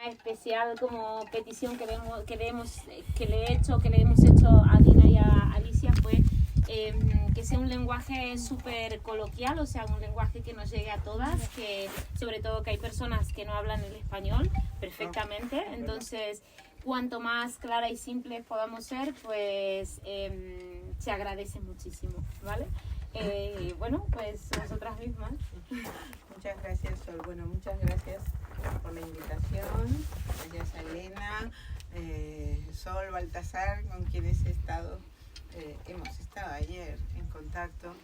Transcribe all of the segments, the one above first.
especial como petición que le hemos hecho a Dina y a Alicia fue que sea un lenguaje súper coloquial, o sea, un lenguaje que nos llegue a todas, que sobre todo que hay personas que no hablan el español perfectamente, entonces cuanto más clara y simple podamos ser, pues se agradece muchísimo, ¿vale? Bueno, pues vosotras mismas. Muchas gracias, Sol. Bueno, muchas gracias por la invitación. Gracias a Elena, Sol, Baltasar, con quienes hemos estado ayer en contacto.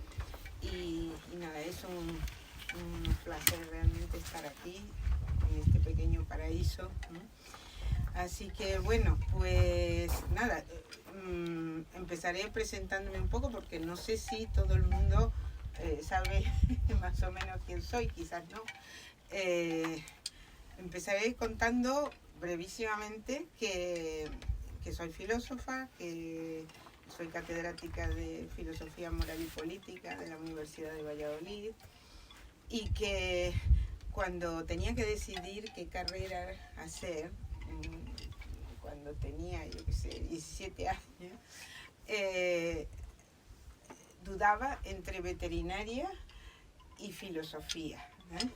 Y nada, es un placer realmente estar aquí, en este pequeño paraíso, ¿no? Así que bueno, pues nada, empezaré presentándome un poco porque no sé si todo el mundo sabe más o menos quién soy, quizás no. Empezaré contando brevísimamente que soy filósofa, que soy catedrática de Filosofía Moral y Política de la Universidad de Valladolid y que cuando tenía que decidir qué carrera hacer, cuando tenía, yo qué sé, 17 años, dudaba entre veterinaria y filosofía, ¿eh?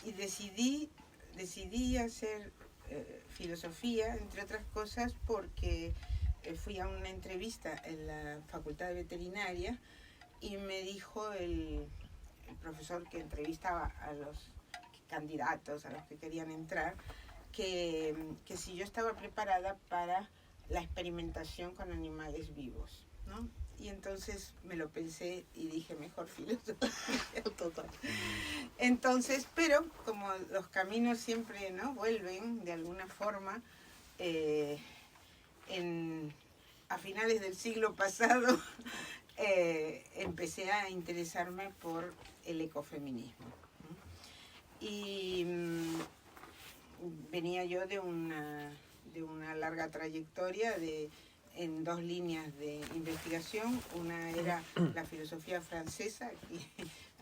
Y decidí hacer filosofía, entre otras cosas, porque fui a una entrevista en la Facultad de Veterinaria y me dijo el profesor que entrevistaba a los candidatos, a los que querían entrar, que si yo estaba preparada para la experimentación con animales vivos, ¿no? Y entonces me lo pensé y dije, mejor filosofía. Total. Entonces, pero como los caminos siempre, ¿no?, vuelven de alguna forma, a finales del siglo pasado empecé a interesarme por el ecofeminismo, ¿no? Y venía yo de una larga trayectoria en dos líneas de investigación. Una era la filosofía francesa, aquí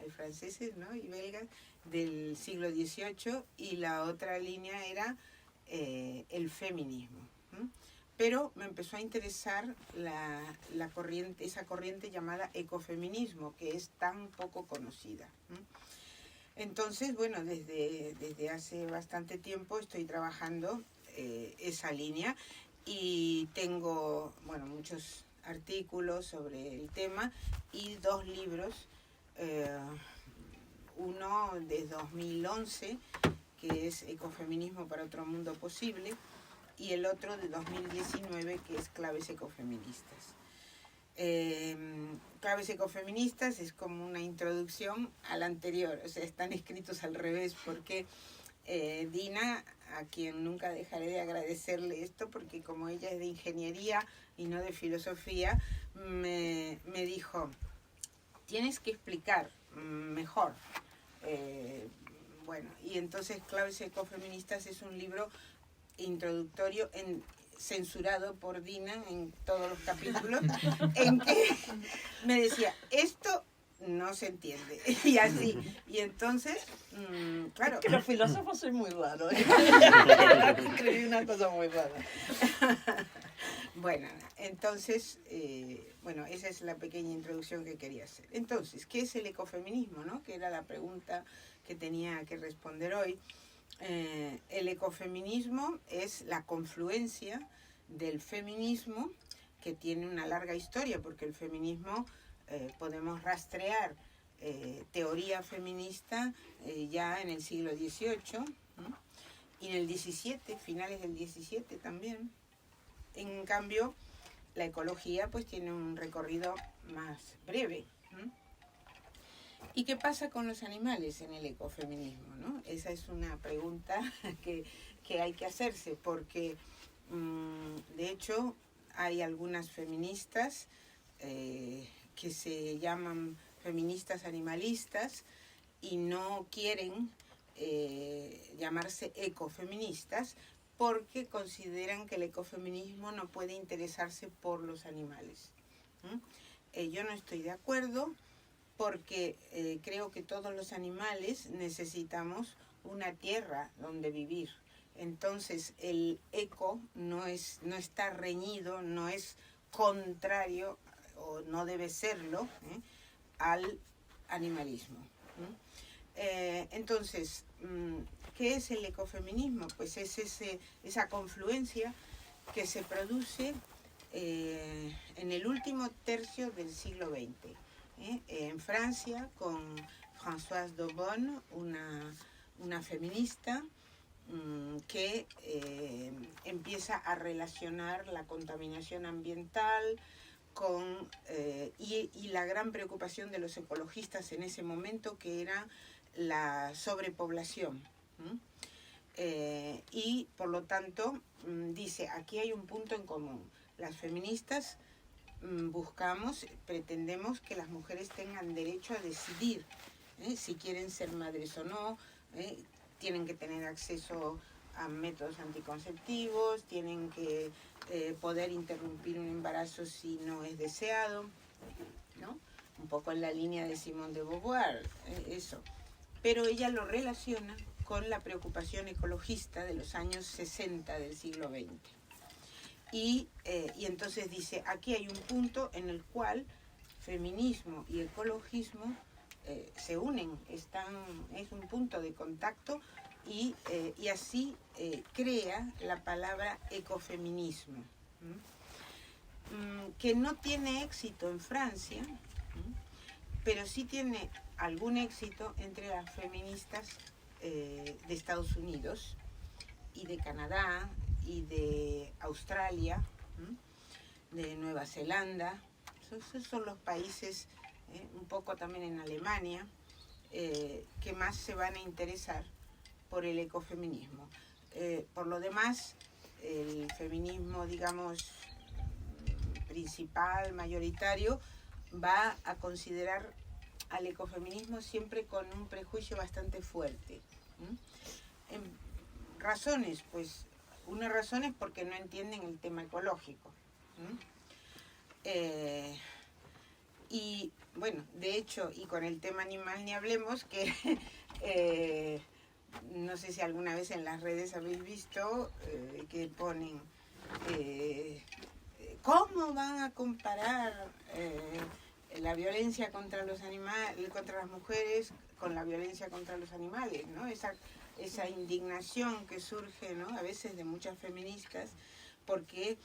hay franceses, ¿no?, y belgas, del siglo XVIII, y la otra línea era el feminismo, ¿no? Pero me empezó a interesar esa corriente llamada ecofeminismo, que es tan poco conocida, ¿no? Entonces, bueno, desde hace bastante tiempo estoy trabajando esa línea y tengo, bueno, muchos artículos sobre el tema y dos libros, uno de 2011, que es Ecofeminismo para otro mundo posible, y el otro de 2019, que es Claves ecofeministas. Claves ecofeministas es como una introducción al anterior, o sea, están escritos al revés, porque Dina, a quien nunca dejaré de agradecerle esto, porque como ella es de ingeniería y no de filosofía, me dijo, tienes que explicar mejor. Bueno, y entonces Claves ecofeministas es un libro introductorio censurado por Dina en todos los capítulos, en que me decía, esto no se entiende, y así. Y entonces, claro. Es que los filósofos son muy raros, ¿eh? Escribí una cosa muy rara. Bueno, entonces, bueno, esa es la pequeña introducción que quería hacer. Entonces, ¿qué es el ecofeminismo, no?, que era la pregunta que tenía que responder hoy. El ecofeminismo es la confluencia del feminismo, que tiene una larga historia, porque el feminismo podemos rastrear teoría feminista ya en el siglo XVIII, ¿no?, y en el XVII, finales del XVII también. En cambio, la ecología pues tiene un recorrido más breve, ¿no? ¿Y qué pasa con los animales en el ecofeminismo, ¿no? Esa es una pregunta que hay que hacerse, porque de hecho hay algunas feministas que se llaman feministas animalistas y no quieren llamarse ecofeministas, porque consideran que el ecofeminismo no puede interesarse por los animales. Yo no estoy de acuerdo, porque creo que todos los animales necesitamos una tierra donde vivir. Entonces el eco no está reñido, no es contrario, o no debe serlo, al animalismo. Entonces, ¿qué es el ecofeminismo? Pues es esa confluencia que se produce en el último tercio del siglo XX. En Francia, con Françoise d'Aubonne, una feminista que empieza a relacionar la contaminación ambiental y la gran preocupación de los ecologistas en ese momento, que era la sobrepoblación. Y por lo tanto dice, aquí hay un punto en común. Las feministas pretendemos que las mujeres tengan derecho a decidir si quieren ser madres o no, tienen que tener acceso a métodos anticonceptivos, tienen que poder interrumpir un embarazo si no es deseado, ¿no? Un poco en la línea de Simone de Beauvoir, eso. Pero ella lo relaciona con la preocupación ecologista de los años 60 del siglo XX. Y entonces dice, aquí hay un punto en el cual feminismo y ecologismo se unen, es un punto de contacto, y así crea la palabra ecofeminismo, que no tiene éxito en Francia, pero sí tiene algún éxito entre las feministas de Estados Unidos y de Canadá y de Australia, de Nueva Zelanda. Esos son los países, un poco también en Alemania, que más se van a interesar por el ecofeminismo. Por lo demás, el feminismo, digamos, principal, mayoritario, va a considerar al ecofeminismo siempre con un prejuicio bastante fuerte. Razones, pues, una razón es porque no entienden el tema ecológico. Y bueno, de hecho, y con el tema animal ni hablemos, que no sé si alguna vez en las redes habéis visto que ponen ¿cómo van a comparar la violencia contra los animales, contra las mujeres, con la violencia contra los animales, ¿no? Esa indignación que surge, ¿no?, a veces de muchas feministas, porque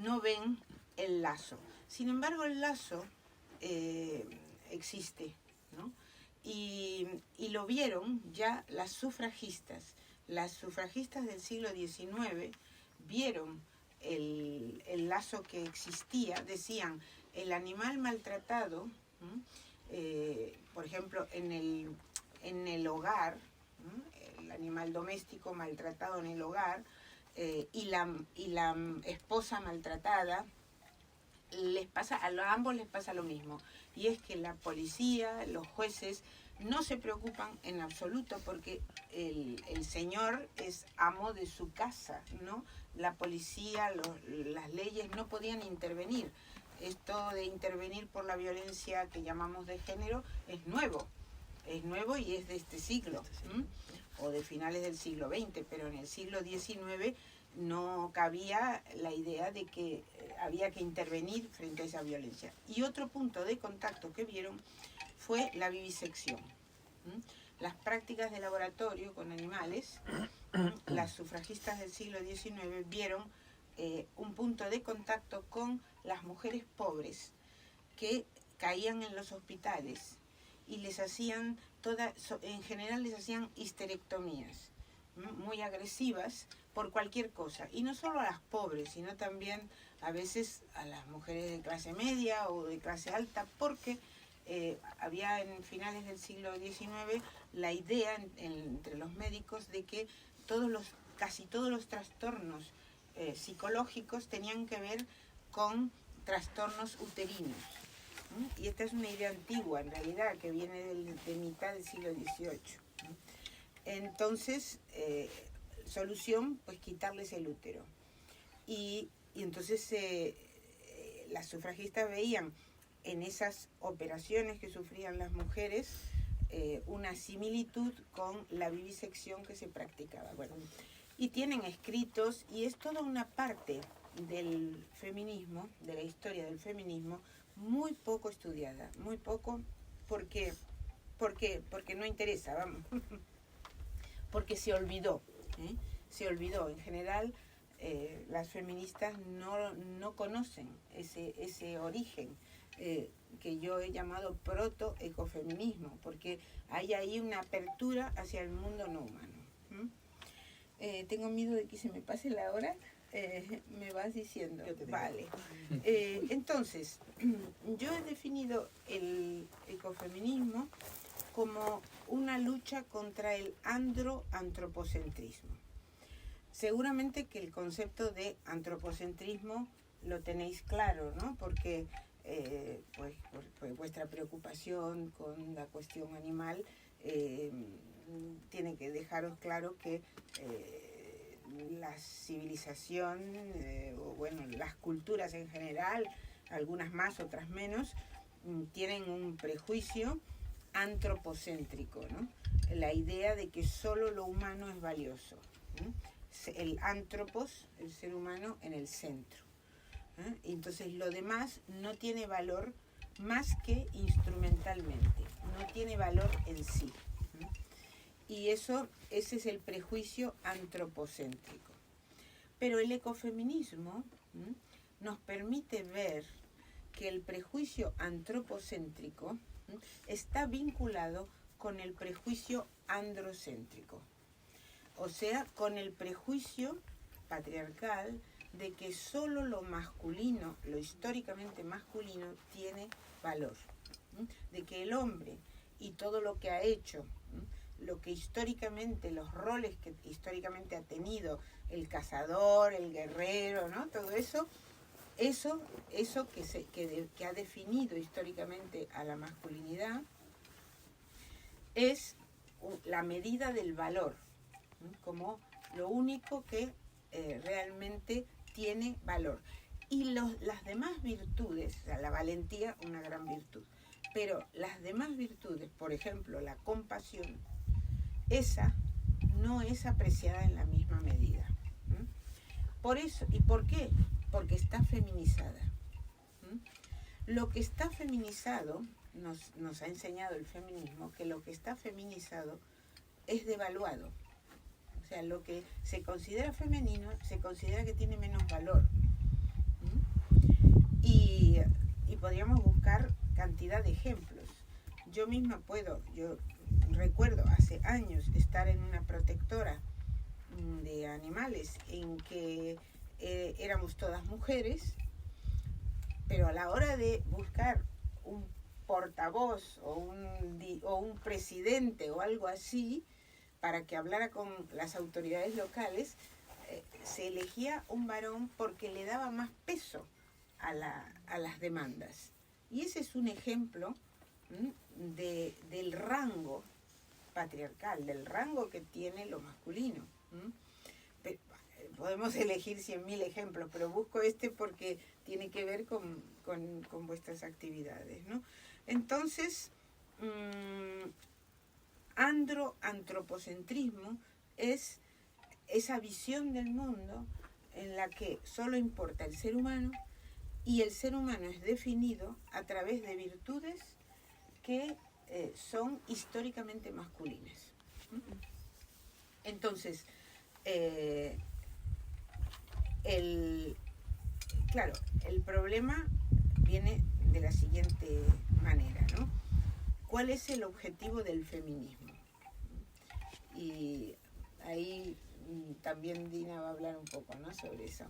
no ven el lazo. Sin embargo, el lazo existe, ¿no? Y lo vieron ya las sufragistas. Las sufragistas del siglo XIX vieron el lazo que existía. Decían, el animal maltratado, por ejemplo, en el hogar, el animal doméstico maltratado en el hogar, y la esposa maltratada, a ambos les pasa lo mismo, y es que la policía, los jueces, no se preocupan en absoluto, porque el señor es amo de su casa, ¿no? La policía, las leyes no podían intervenir. Esto de intervenir por la violencia que llamamos de género es nuevo y es de este siglo, o de finales del siglo XX, pero en el siglo XIX no cabía la idea de que había que intervenir frente a esa violencia. Y otro punto de contacto que vieron fue la vivisección. Las prácticas de laboratorio con animales, las sufragistas del siglo XIX vieron un punto de contacto con las mujeres pobres que caían en los hospitales y les hacían en general les hacían histerectomías muy agresivas por cualquier cosa, y no solo a las pobres, sino también a veces a las mujeres de clase media o de clase alta, porque había en finales del siglo XIX la idea entre los médicos de que casi todos los trastornos psicológicos tenían que ver con trastornos uterinos. Y esta es una idea antigua, en realidad, que viene de mitad del siglo XVIII. Entonces, solución, pues quitarles el útero. Y entonces las sufragistas veían en esas operaciones que sufrían las mujeres una similitud con la vivisección que se practicaba. Bueno, y tienen escritos, y es toda una parte del feminismo, de la historia del feminismo, muy poco estudiada, muy poco, porque no interesa, vamos, porque se olvidó, ¿eh? Se olvidó. En general, las feministas no conocen ese origen, que yo he llamado proto-ecofeminismo, porque hay ahí una apertura hacia el mundo no humano. Tengo miedo de que se me pase la hora. Me vas diciendo. Vale. Entonces, yo he definido el ecofeminismo como una lucha contra el androantropocentrismo. Seguramente que el concepto de antropocentrismo lo tenéis claro, ¿no? Porque pues vuestra preocupación con la cuestión animal tiene que dejaros claro que la civilización, o bueno, las culturas en general, algunas más, otras menos, tienen un prejuicio antropocéntrico, ¿no? La idea de que solo lo humano es valioso, ¿no? El antropos, el ser humano, en el centro. Entonces lo demás no tiene valor más que instrumentalmente, no tiene valor en sí. Y ese es el prejuicio antropocéntrico. Pero el ecofeminismo nos permite ver que el prejuicio antropocéntrico está vinculado con el prejuicio androcéntrico. O sea, con el prejuicio patriarcal de que solo lo masculino, lo históricamente masculino, tiene valor. De que el hombre y todo lo que ha hecho, lo que históricamente, los roles que históricamente ha tenido, el cazador, el guerrero, ¿no? Todo eso que ha definido históricamente a la masculinidad, es la medida del valor, ¿no? Como lo único que realmente tiene valor. Y las demás virtudes, o sea, la valentía, una gran virtud, pero las demás virtudes, por ejemplo, la compasión, esa no es apreciada en la misma medida. Por eso, ¿y por qué? Porque está feminizada. Lo que está feminizado, nos ha enseñado el feminismo, que lo que está feminizado es devaluado. O sea, lo que se considera femenino se considera que tiene menos valor. Y podríamos buscar cantidad de ejemplos. Yo misma yo recuerdo hace años estar en una protectora de animales en que éramos todas mujeres, pero a la hora de buscar un portavoz o un presidente o algo así para que hablara con las autoridades locales, se elegía un varón porque le daba más peso a las demandas. Y ese es un ejemplo del rango patriarcal, del rango que tiene lo masculino. Podemos elegir 100.000 ejemplos, pero busco este porque tiene que ver con vuestras actividades, ¿no? Entonces, antropocentrismo es esa visión del mundo en la que solo importa el ser humano, y el ser humano es definido a través de virtudes que son históricamente masculinas. Entonces, claro, el problema viene de la siguiente manera, ¿no? ¿Cuál es el objetivo del feminismo? Y ahí también Dina va a hablar un poco, ¿no?, sobre eso.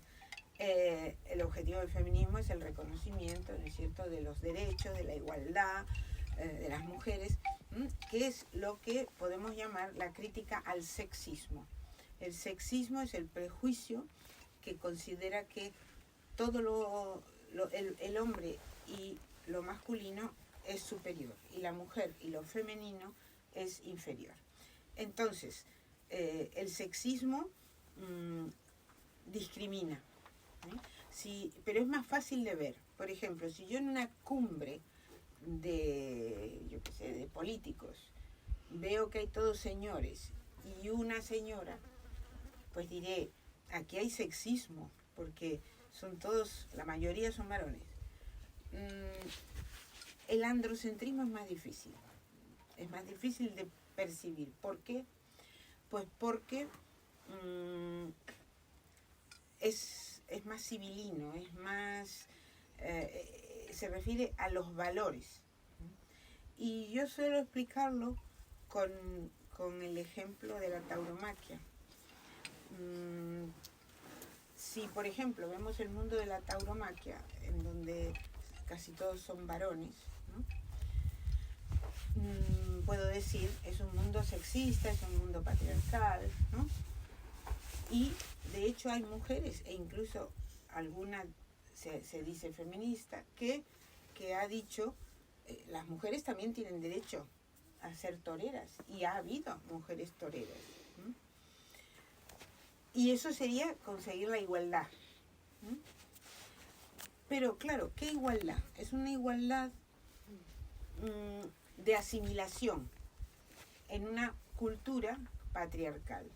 El objetivo del feminismo es el reconocimiento, ¿no es cierto?, de los derechos, de la igualdad de las mujeres, que es lo que podemos llamar la crítica al sexismo. El sexismo es el prejuicio que considera que todo el hombre y lo masculino es superior, y la mujer y lo femenino es inferior. Entonces, el sexismo discrimina, pero es más fácil de ver. Por ejemplo, si yo en una cumbre de políticos veo que hay todos señores y una señora, pues diré, aquí hay sexismo, porque son todos, la mayoría son varones. El androcentrismo es más difícil de percibir. ¿Por qué? Pues porque es más civilino, es más, se refiere a los valores. Y yo suelo explicarlo con el ejemplo de la tauromaquia. Si, por ejemplo, vemos el mundo de la tauromaquia, en donde casi todos son varones, ¿no? Puedo decir, es un mundo sexista, es un mundo patriarcal, ¿no? Y de hecho hay mujeres, e incluso alguna se dice feminista, que ha dicho, las mujeres también tienen derecho a ser toreras, y ha habido mujeres toreras, ¿no? Y eso sería conseguir la igualdad, ¿no? Pero claro, ¿qué igualdad? Es una igualdad de asimilación en una cultura patriarcal.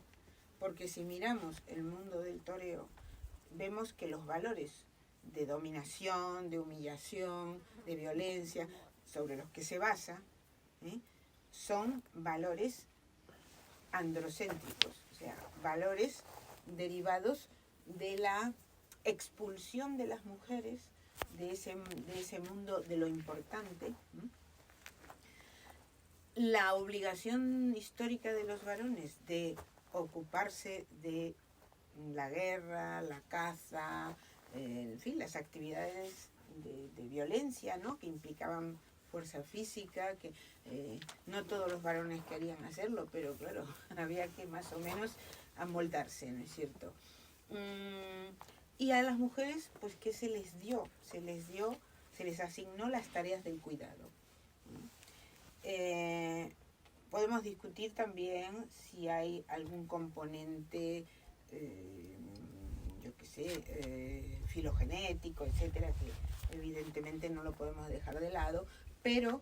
Porque si miramos el mundo del toreo, vemos que los valores de dominación, de humillación, de violencia, sobre los que se basa, son valores androcéntricos, o sea, valores derivados de la expulsión de las mujeres de ese mundo de lo importante, la obligación histórica de los varones de ocuparse de la guerra, la caza, en fin, las actividades de violencia, ¿no? Que implicaban fuerza física, que no todos los varones querían hacerlo, pero claro, había que más o menos amoldarse, ¿no es cierto? Y a las mujeres, pues, ¿qué se les dio? Se les asignó las tareas del cuidado. Podemos discutir también si hay algún componente, yo qué sé, filogenético, etcétera, que evidentemente no lo podemos dejar de lado, pero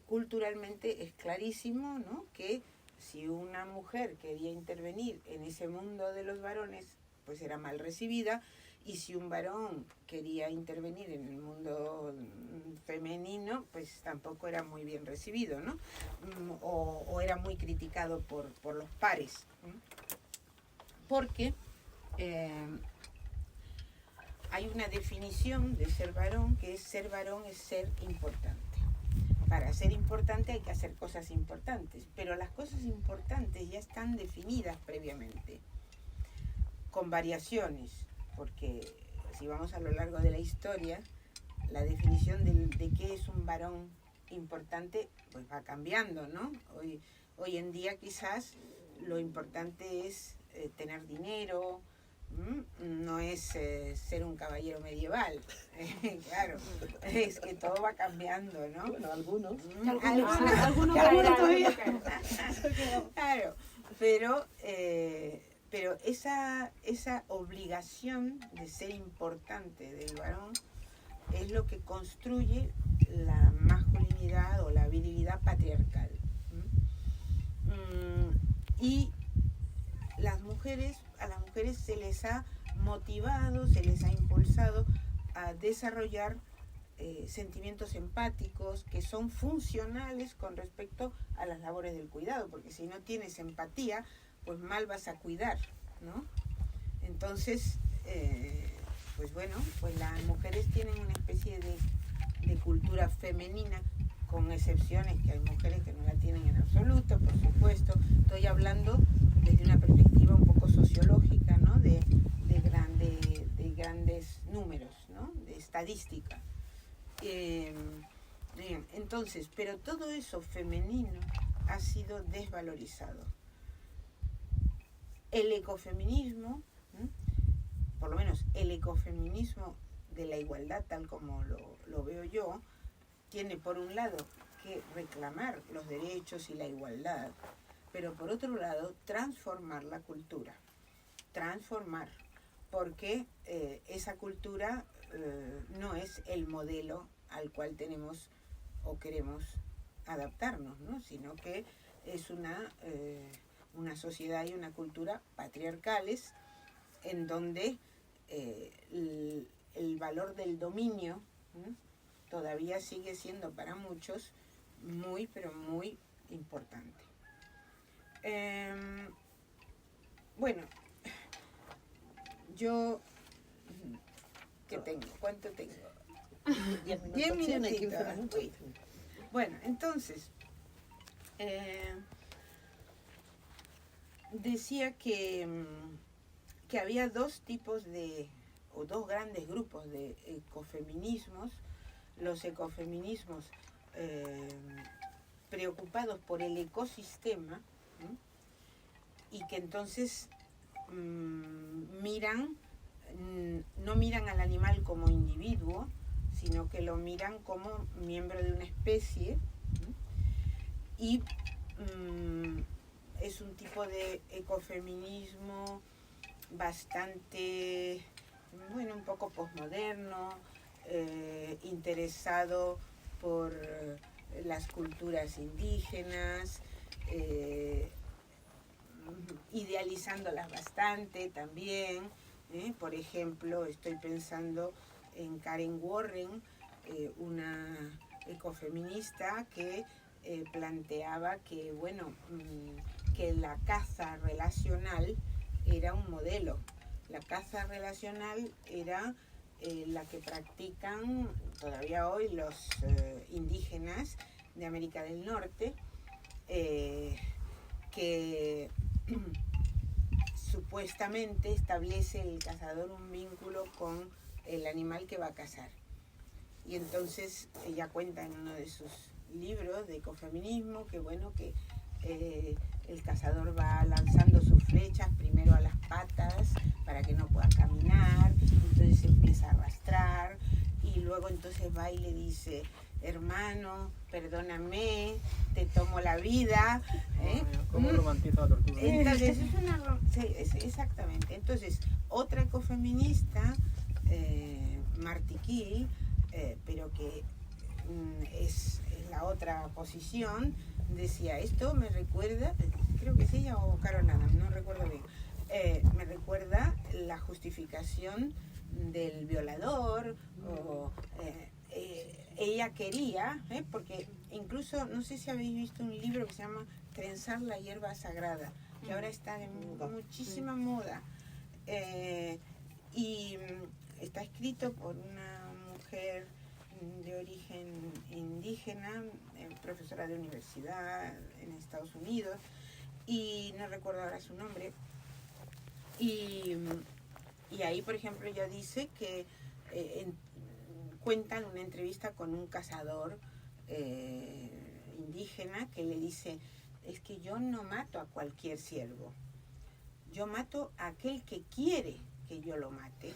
culturalmente es clarísimo, ¿no?, que si una mujer quería intervenir en ese mundo de los varones, pues era mal recibida, y si un varón quería intervenir en el mundo femenino, pues tampoco era muy bien recibido, ¿no? O era muy criticado por los pares, ¿no? Porque hay una definición de ser varón, que es ser varón es ser importante. Para ser importante hay que hacer cosas importantes, pero las cosas importantes ya están definidas previamente, con variaciones, porque si vamos a lo largo de la historia, la definición de qué es un varón importante pues va cambiando, ¿no? Hoy en día quizás lo importante es tener dinero, no es ser un caballero medieval, claro, es que todo va cambiando, ¿no? Bueno, algunos. Algunos todavía. Claro, pero esa obligación de ser importante del varón es lo que construye la masculinidad o la virilidad patriarcal. Y a las mujeres se les ha motivado, se les ha impulsado a desarrollar sentimientos empáticos que son funcionales con respecto a las labores del cuidado, porque si no tienes empatía, pues mal vas a cuidar, ¿no? Entonces, pues bueno, pues las mujeres tienen una especie de cultura femenina, con excepciones, que hay mujeres que no la tienen en absoluto, por supuesto. Estoy hablando desde una perspectiva un poco sociológica, ¿no? De grandes números, ¿no? De estadística. Entonces, pero todo eso femenino ha sido desvalorizado. El ecofeminismo, por lo menos el ecofeminismo de la igualdad, tal como lo veo yo, tiene por un lado que reclamar los derechos y la igualdad, pero por otro lado transformar la cultura, porque esa cultura no es el modelo al cual tenemos o queremos adaptarnos, ¿no? Sino que es una sociedad y una cultura patriarcales en donde el valor del dominio todavía sigue siendo para muchos muy, pero muy importante. Bueno, yo, ¿qué tengo? ¿Cuánto tengo? 10 minutos. 10 Tiene minutitos. 15 minutos. Uy. Bueno, entonces, decía que había dos tipos o dos grandes grupos de ecofeminismos. Los ecofeminismos preocupados por el ecosistema, ¿no? Y que entonces no miran al animal como individuo, sino que lo miran como miembro de una especie, ¿no? Y es un tipo de ecofeminismo bastante, bueno, un poco posmoderno, interesado por las culturas indígenas, idealizándolas bastante también. Por ejemplo, estoy pensando en Karen Warren, una ecofeminista que planteaba que, bueno, que la caza relacional era un modelo. La caza relacional era la que practican todavía hoy los indígenas de América del Norte, que supuestamente establece el cazador un vínculo con el animal que va a cazar. Y entonces ella cuenta en uno de sus libros de ecofeminismo que, bueno, que el cazador va lanzando sus flechas primero a las patas para que no pueda caminar, entonces se empieza a arrastrar y luego entonces va y le dice: hermano, perdóname, te tomo la vida. ¿Cómo romantiza la tortura? Entonces exactamente. Entonces otra ecofeminista, Marty Kiel, pero que es la otra posición, decía: esto me recuerda, creo que es ella o Carol Adams, no recuerdo bien, me recuerda la justificación del violador, o ella quería, porque incluso, no sé si habéis visto un libro que se llama Trenzar la hierba sagrada, que ahora está de muchísima moda, y está escrito por una mujer de origen indígena, profesora de universidad en Estados Unidos, y no recuerdo ahora su nombre, y ahí, por ejemplo, ella dice que cuentan una entrevista con un cazador indígena que le dice: es que yo no mato a cualquier ciervo, yo mato a aquel que quiere que yo lo mate,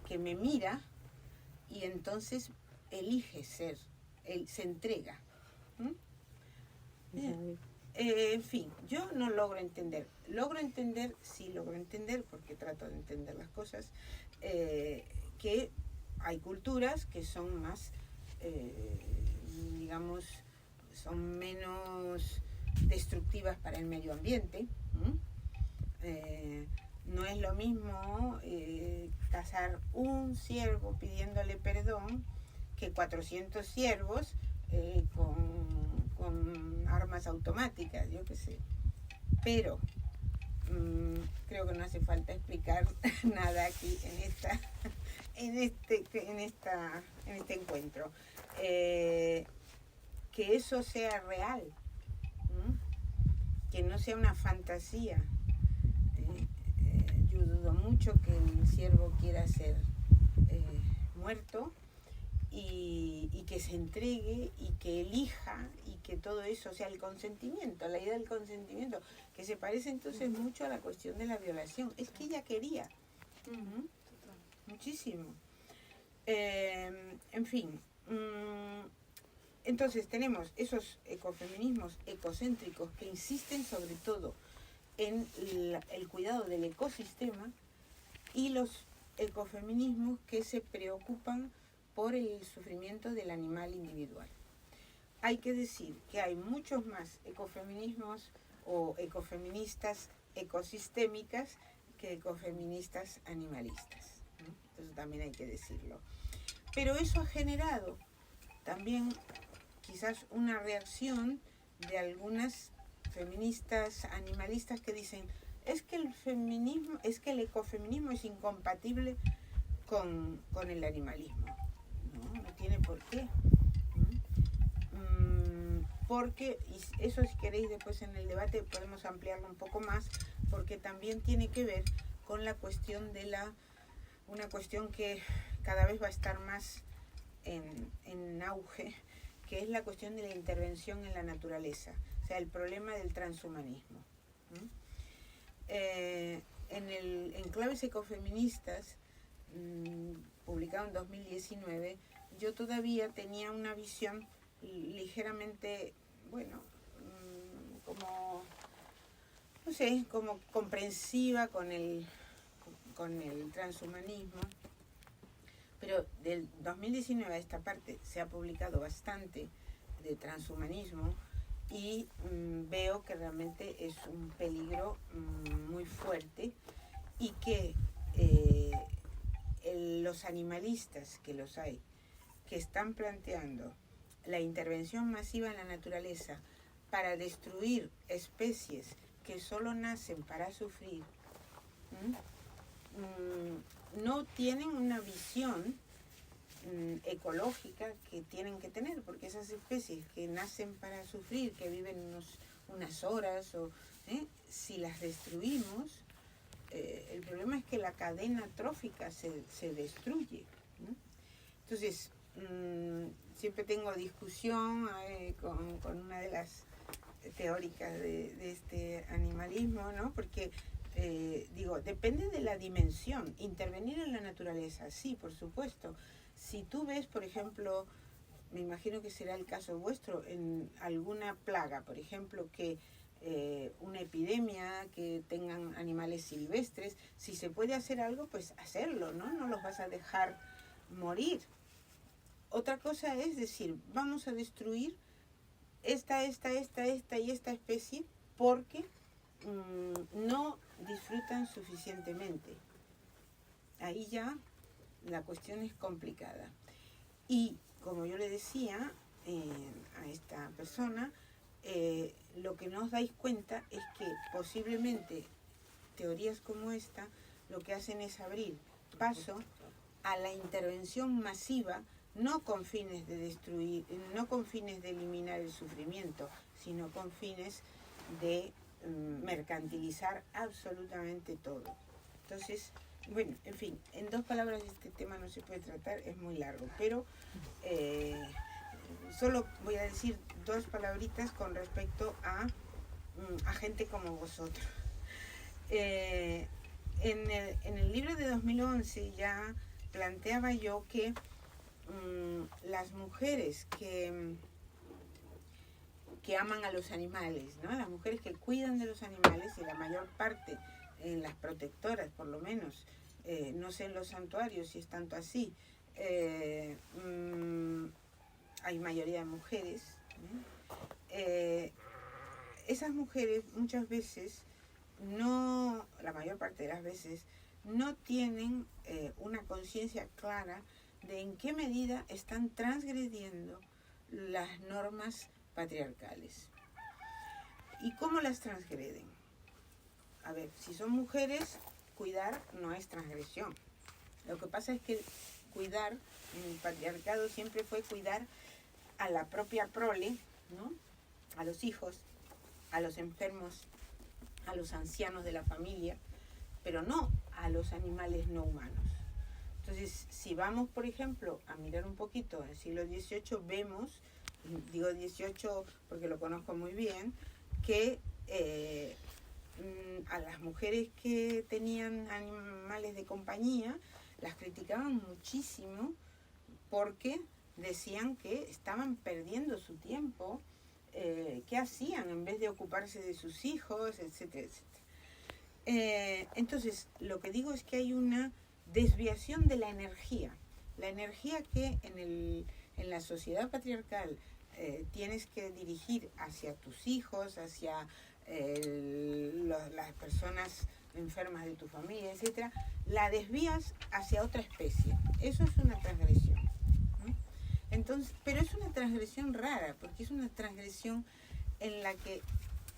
que me mira y entonces elige ser, él se entrega. En fin, yo no logro entender, sí logro entender, porque trato de entender las cosas, que hay culturas que son más, digamos, son menos destructivas para el medio ambiente. No es lo mismo cazar un ciervo pidiéndole perdón que 400 ciervos con armas automáticas, yo qué sé. Pero creo que no hace falta explicar nada aquí en este encuentro. Que eso sea real, que no sea una fantasía. Yo dudo mucho que el ciervo quiera ser muerto, y que se entregue y que elija, y que todo eso, o sea, el consentimiento, la idea del consentimiento, que se parece entonces mucho a la cuestión de la violación. Es que ella quería muchísimo. En fin, entonces tenemos esos ecofeminismos ecocéntricos que insisten sobre todo en el cuidado del ecosistema, y los ecofeminismos que se preocupan por el sufrimiento del animal individual. hay que decir que hay muchos más ecofeminismos o ecofeministas ecosistémicas que ecofeministas animalistas, ¿no? Entonces también hay que decirlo. Pero eso ha generado también quizás una reacción de algunas feministas animalistas que dicen es que el ecofeminismo es incompatible con el animalismo. No tiene por qué. Porque, y eso si queréis después en el debate podemos ampliarlo un poco más, porque también tiene que ver con la cuestión de una cuestión que cada vez va a estar más en auge, que es la cuestión de la intervención en la naturaleza, o sea, el problema del transhumanismo. En Claves Ecofeministas, publicado en 2019, yo todavía tenía una visión ligeramente, bueno, como, no sé, como comprensiva con el transhumanismo, pero del 2019 a esta parte se ha publicado bastante de transhumanismo y veo que realmente es un peligro muy fuerte y que los animalistas, que los hay, que están planteando la intervención masiva en la naturaleza para destruir especies que solo nacen para sufrir, no tienen una visión ecológica que tienen que tener, porque esas especies que nacen para sufrir, que viven unas horas, si las destruimos, el problema es que la cadena trófica se destruye, ¿no? Entonces, siempre tengo discusión con una de las teóricas de este animalismo, ¿no? Porque digo, depende de la dimensión. Intervenir en la naturaleza, sí, por supuesto. Si tú ves, por ejemplo, me imagino que será el caso vuestro, en alguna plaga, por ejemplo, que una epidemia, que tengan animales silvestres, si se puede hacer algo, pues hacerlo, ¿no? No los vas a dejar morir. Otra cosa es decir, vamos a destruir esta y esta especie porque no disfrutan suficientemente. Ahí ya la cuestión es complicada. Y como yo le decía a esta persona, lo que no os dais cuenta es que posiblemente teorías como esta lo que hacen es abrir paso a la intervención masiva, no con fines de destruir, no con fines de eliminar el sufrimiento, sino con fines de mercantilizar absolutamente todo. Entonces, bueno, en fin, en 2 palabras este tema no se puede tratar, es muy largo, pero solo voy a decir 2 palabritas con respecto a gente como vosotros. En el libro de 2011 ya planteaba yo que las mujeres que aman a los animales, ¿no? Las mujeres que cuidan de los animales, y la mayor parte en las protectoras, por lo menos, no sé en los santuarios si es tanto así, hay mayoría de mujeres, esas mujeres muchas veces no, la mayor parte de las veces, no tienen una conciencia clara de en qué medida están transgrediendo las normas patriarcales. ¿Y cómo las transgreden? A ver, si son mujeres, cuidar no es transgresión. Lo que pasa es que cuidar, en el patriarcado siempre fue cuidar a la propia prole, ¿no? A los hijos, a los enfermos, a los ancianos de la familia, pero no a los animales no humanos. Entonces, si vamos, por ejemplo, a mirar un poquito en el siglo XVIII, vemos, digo XVIII porque lo conozco muy bien, que a las mujeres que tenían animales de compañía las criticaban muchísimo porque decían que estaban perdiendo su tiempo, qué hacían en vez de ocuparse de sus hijos, etcétera, etcétera. Entonces, lo que digo es que hay una desviación de la energía que en la sociedad patriarcal tienes que dirigir hacia tus hijos, hacia las personas enfermas de tu familia, etcétera, la desvías hacia otra especie. Eso es una transgresión, ¿no? Entonces, pero es una transgresión rara, porque es una transgresión en la que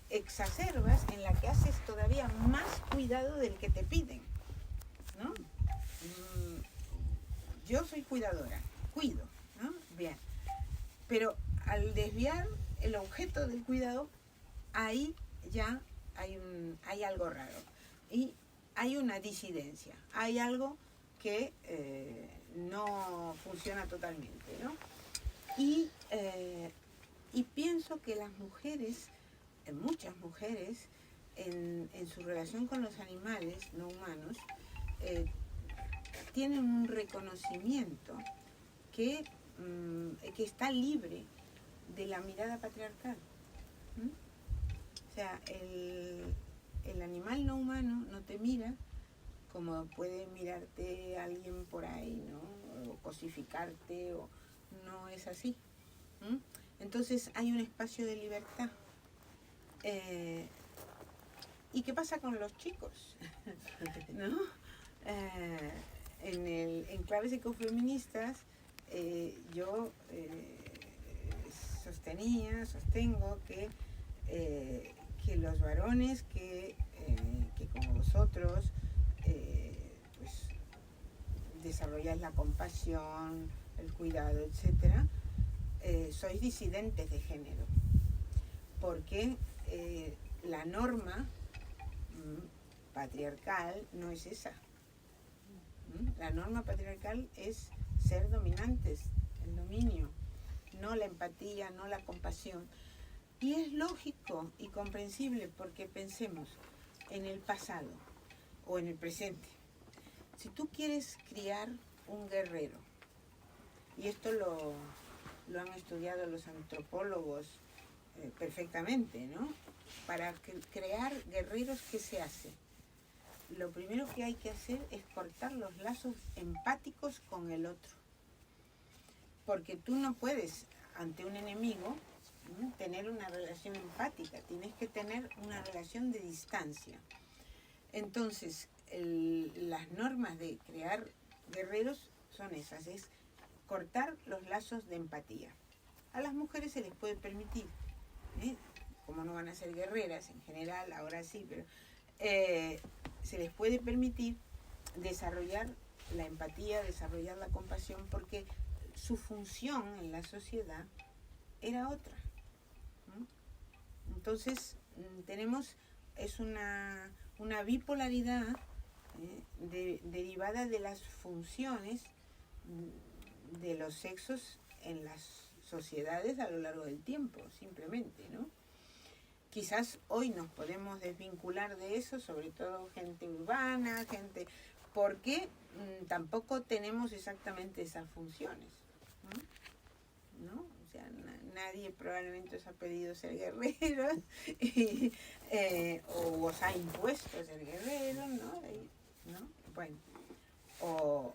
exacerbas, en la que haces todavía más cuidado del que te piden, ¿no? Yo soy cuidadora, cuido, ¿no? Bien. Pero al desviar el objeto del cuidado, ahí ya hay algo raro. Y hay una disidencia, hay algo que no funciona totalmente, ¿no? Y pienso que las mujeres, muchas mujeres, en su relación con los animales no humanos, tienen un reconocimiento que está libre de la mirada patriarcal. O sea, el animal no humano no te mira como puede mirarte alguien por ahí, ¿no? O cosificarte, o no es así. Entonces hay un espacio de libertad. ¿Y qué pasa con los chicos? ¿No? En claves ecofeministas yo sostengo que los varones que como vosotros pues desarrolláis la compasión, el cuidado, etcétera, sois disidentes de género, porque la norma patriarcal no es esa. La norma patriarcal es ser dominantes, el dominio, no la empatía, no la compasión. Y es lógico y comprensible, porque pensemos en el pasado o en el presente. Si tú quieres criar un guerrero, y esto lo han estudiado los antropólogos perfectamente, ¿no? Para crear guerreros, ¿qué se hace? Lo primero que hay que hacer es cortar los lazos empáticos con el otro. Porque tú no puedes, ante un enemigo, ¿no?, tener una relación empática, tienes que tener una relación de distancia. Entonces, las normas de crear guerreros son esas, es cortar los lazos de empatía. A las mujeres se les puede permitir, como no van a ser guerreras en general, ahora sí, pero se les puede permitir desarrollar la empatía, desarrollar la compasión, porque su función en la sociedad era otra. Entonces es una bipolaridad derivada de las funciones de los sexos en las sociedades a lo largo del tiempo, simplemente, ¿no? Quizás hoy nos podemos desvincular de eso, sobre todo gente urbana, porque tampoco tenemos exactamente esas funciones, ¿no? O sea, nadie probablemente os ha pedido ser guerreros o os ha impuesto ser guerreros, ¿no? Bueno, o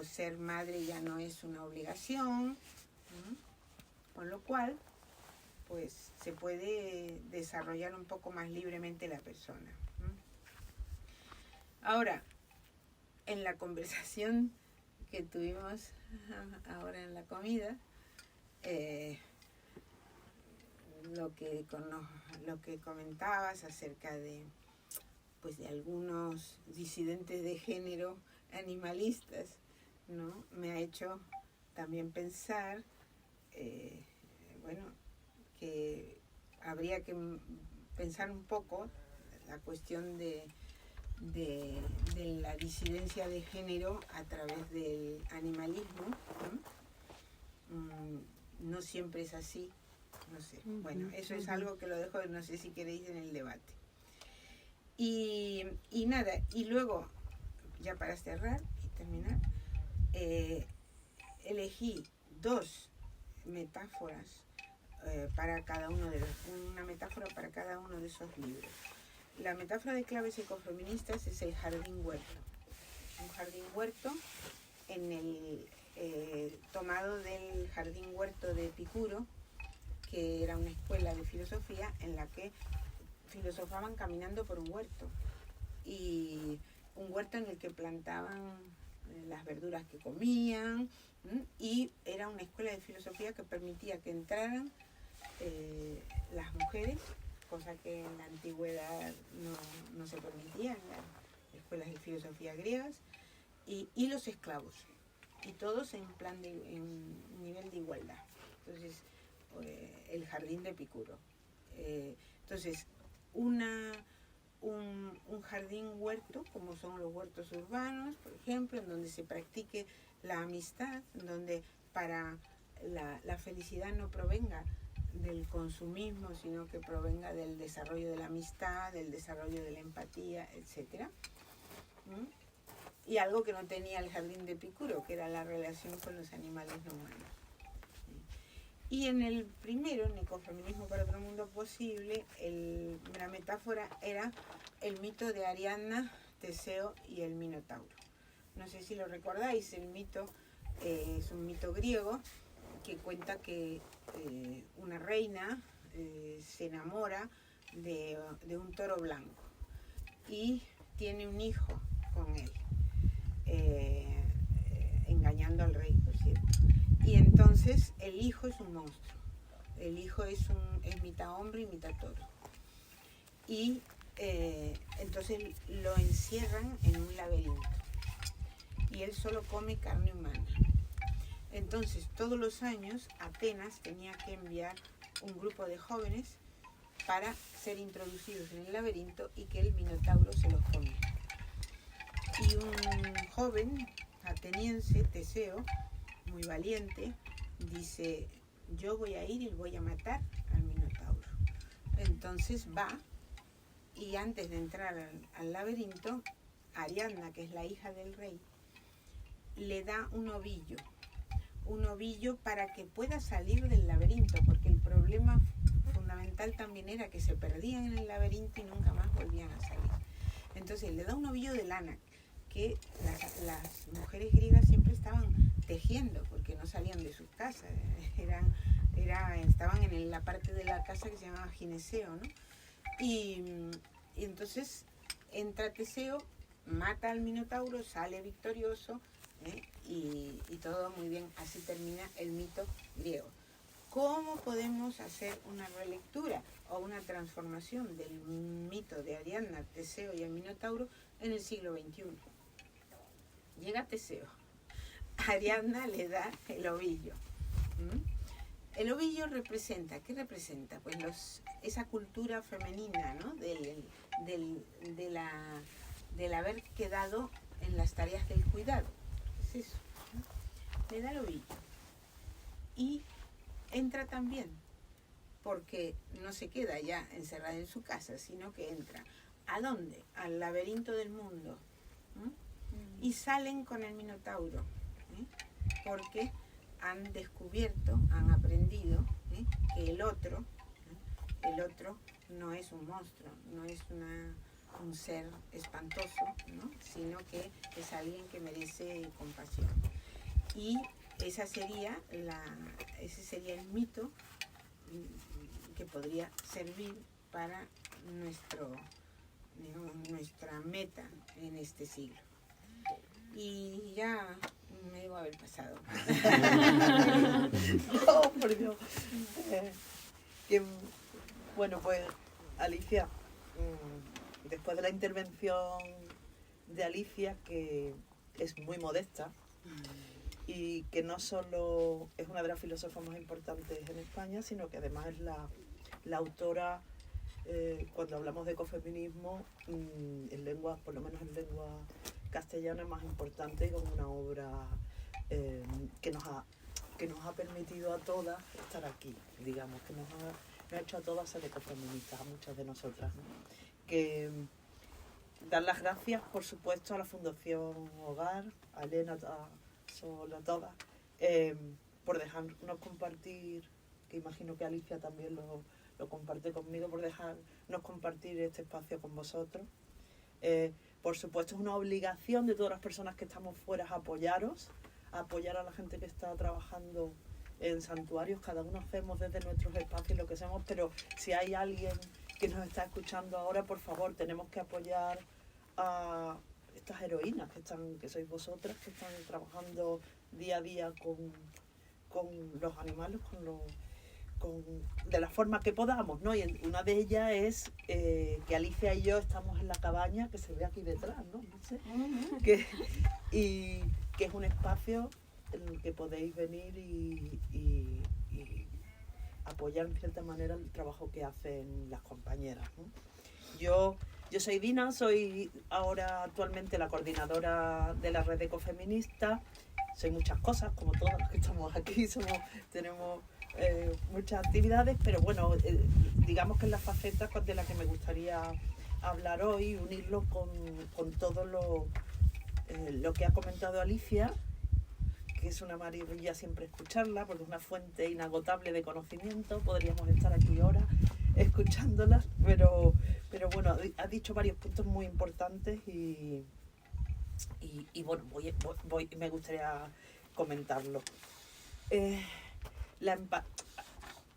ser madre ya no es una obligación, con lo cual pues se puede desarrollar un poco más libremente la persona. Ahora, en la conversación que tuvimos ahora en la comida, lo que comentabas acerca de algunos disidentes de género animalistas, ¿no?, me ha hecho también pensar, que habría que pensar un poco la cuestión de la disidencia de género a través del animalismo, ¿no? No siempre es así, no sé. Bueno, eso es algo que lo dejo, no sé si queréis, en el debate. Y nada, y luego, ya para cerrar y terminar, elegí dos metáforas para cada uno de una metáfora para cada uno de esos libros. La metáfora de claves ecofeministas es el jardín huerto. Un jardín huerto tomado del jardín huerto de Epicuro, que era una escuela de filosofía en la que filosofaban caminando por un huerto. Y un huerto en el que plantaban las verduras que comían, y era una escuela de filosofía que permitía que entraran las mujeres, cosa que en la antigüedad no se permitía en las escuelas de filosofía griegas, y los esclavos, y todos en nivel de igualdad. Entonces, el jardín de Epicuro. Entonces, un jardín huerto, como son los huertos urbanos, por ejemplo, en donde se practique la amistad, en donde para la felicidad no provenga del consumismo, sino que provenga del desarrollo de la amistad, del desarrollo de la empatía, etc. Y algo que no tenía el jardín de Epicuro, que era la relación con los animales no humanos. Y en el primero, en Ecofeminismo para otro mundo posible, la metáfora era el mito de Ariadna, Teseo y el Minotauro. No sé si lo recordáis, el mito es un mito griego que cuenta que una reina se enamora de un toro blanco y tiene un hijo con él, engañando al rey, por cierto. Y entonces el hijo es un monstruo. El hijo es mitad hombre y mitad toro. Y entonces lo encierran en un laberinto. Y él solo come carne humana. Entonces todos los años Atenas tenía que enviar un grupo de jóvenes para ser introducidos en el laberinto y que el Minotauro se los come. Y un joven ateniense, Teseo, muy valiente, dice: yo voy a ir y voy a matar al Minotauro. Entonces va, y antes de entrar al laberinto, Ariadna, que es la hija del rey, le da un ovillo para que pueda salir del laberinto, porque el problema fundamental también era que se perdían en el laberinto y nunca más volvían a salir. Entonces le da un ovillo de lana, que las mujeres griegas siempre estaban tejiendo, porque no salían de sus casas, estaban en la parte de la casa que se llamaba gineceo, ¿no? Y entonces entra Teseo, mata al Minotauro, sale victorioso, y todo muy bien. Así termina el mito griego. ¿Cómo podemos hacer una relectura o una transformación del mito de Ariadna, Teseo y el Minotauro en el siglo XXI? Llega Teseo, Ariadna le da el ovillo. El ovillo representa, ¿qué representa? Pues esa cultura femenina, ¿no? del haber quedado en las tareas del cuidado. Es eso, ¿no? Le da el ovillo. Y entra también, porque no se queda ya encerrada en su casa, sino que entra. ¿A dónde? Al laberinto del mundo. Y salen con el Minotauro, porque han descubierto, han aprendido que el otro no es un monstruo, no es un ser espantoso, ¿no? Sino que es alguien que merece compasión. Y ese sería el mito que podría servir para nuestra meta en este siglo. Y ya me debo haber pasado. Oh, por Dios. Bueno, pues Alicia, después de la intervención de Alicia, que es muy modesta y que no solo es una de las filósofas más importantes en España, sino que además es la autora, cuando hablamos de ecofeminismo, en lengua, por lo menos en lengua castellana, más importante, y con una obra que nos ha permitido a todas estar aquí, digamos, que nos ha hecho a todas ser ecofeministas, a muchas de nosotras, ¿no? Que dar las gracias, por supuesto, a la Fundación Hogar, a Elena, a Sol, a todas, por dejarnos compartir, que imagino que Alicia también lo comparte conmigo, por dejarnos compartir este espacio con vosotros. Por supuesto, es una obligación de todas las personas que estamos fuera a apoyaros, a apoyar a la gente que está trabajando en santuarios, cada uno hacemos desde nuestros espacios lo que hacemos, pero si hay alguien que nos está escuchando ahora, por favor, tenemos que apoyar a estas heroínas que sois vosotras, que están trabajando día a día con los animales, de la forma que podamos, ¿no? Y una de ellas es que Alicia y yo estamos en la cabaña, que se ve aquí detrás, ¿no? No sé. Y que es un espacio en el que podéis venir y apoyar en cierta manera el trabajo que hacen las compañeras, ¿no? Yo soy Dina, soy ahora actualmente la coordinadora de la red ecofeminista. Soy muchas cosas, como todas las que estamos aquí, tenemos muchas actividades, pero bueno, digamos que es la faceta de la que me gustaría hablar hoy, unirlo con todo lo que ha comentado Alicia, que es una maravilla siempre escucharla, porque es una fuente inagotable de conocimiento. Podríamos estar aquí horas escuchándolas, pero bueno, ha dicho varios puntos muy importantes y bueno, me gustaría comentarlo. Ha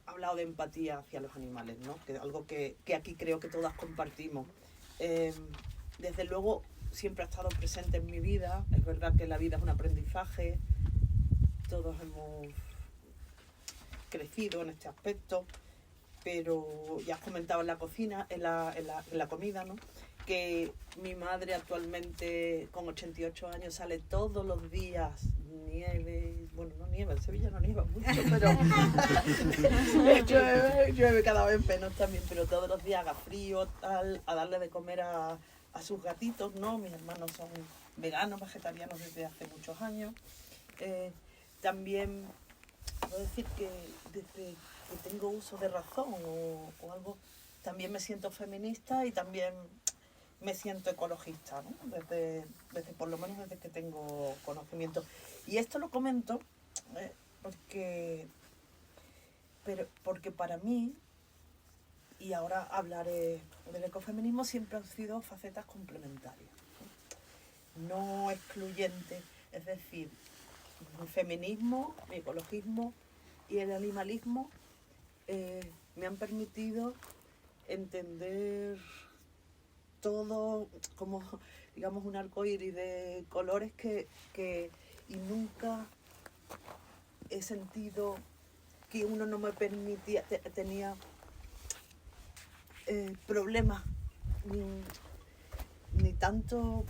hablado de empatía hacia los animales, ¿no? Que es algo que aquí creo que todas compartimos. Desde luego siempre ha estado presente en mi vida. Es verdad que la vida es un aprendizaje, todos hemos crecido en este aspecto, pero ya has comentado en la cocina, en la comida, ¿no? Que mi madre actualmente con 88 años sale todos los días, nieve, bueno, no nieva, en Sevilla no nieva mucho, pero llueve cada vez menos también, pero todos los días haga frío, tal, a darle de comer a sus gatitos, ¿no? Mis hermanos son veganos, vegetarianos desde hace muchos años. También puedo decir que desde que tengo uso de razón o algo, también me siento feminista y también me siento ecologista, ¿no? Desde por lo menos desde que tengo conocimiento. Y esto lo comento porque para mí, y ahora hablaré del ecofeminismo, siempre han sido facetas complementarias, no excluyentes. Es decir, el feminismo, el ecologismo y el animalismo me han permitido entender todo como, digamos, un arcoíris de colores y nunca he sentido que uno no me permitía, tenía problemas ni tanto,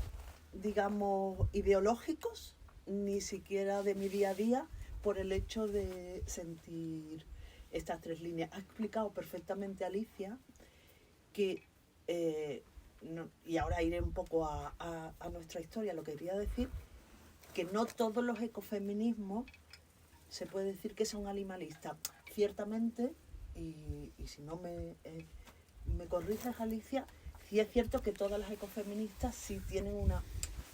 digamos, ideológicos, ni siquiera de mi día a día, por el hecho de sentir estas tres líneas. Ha explicado perfectamente Alicia que y ahora iré un poco a nuestra historia. Lo que quería decir, que no todos los ecofeminismos se puede decir que son animalistas. Ciertamente, y si no me corriges, Alicia, sí es cierto que todas las ecofeministas sí tienen una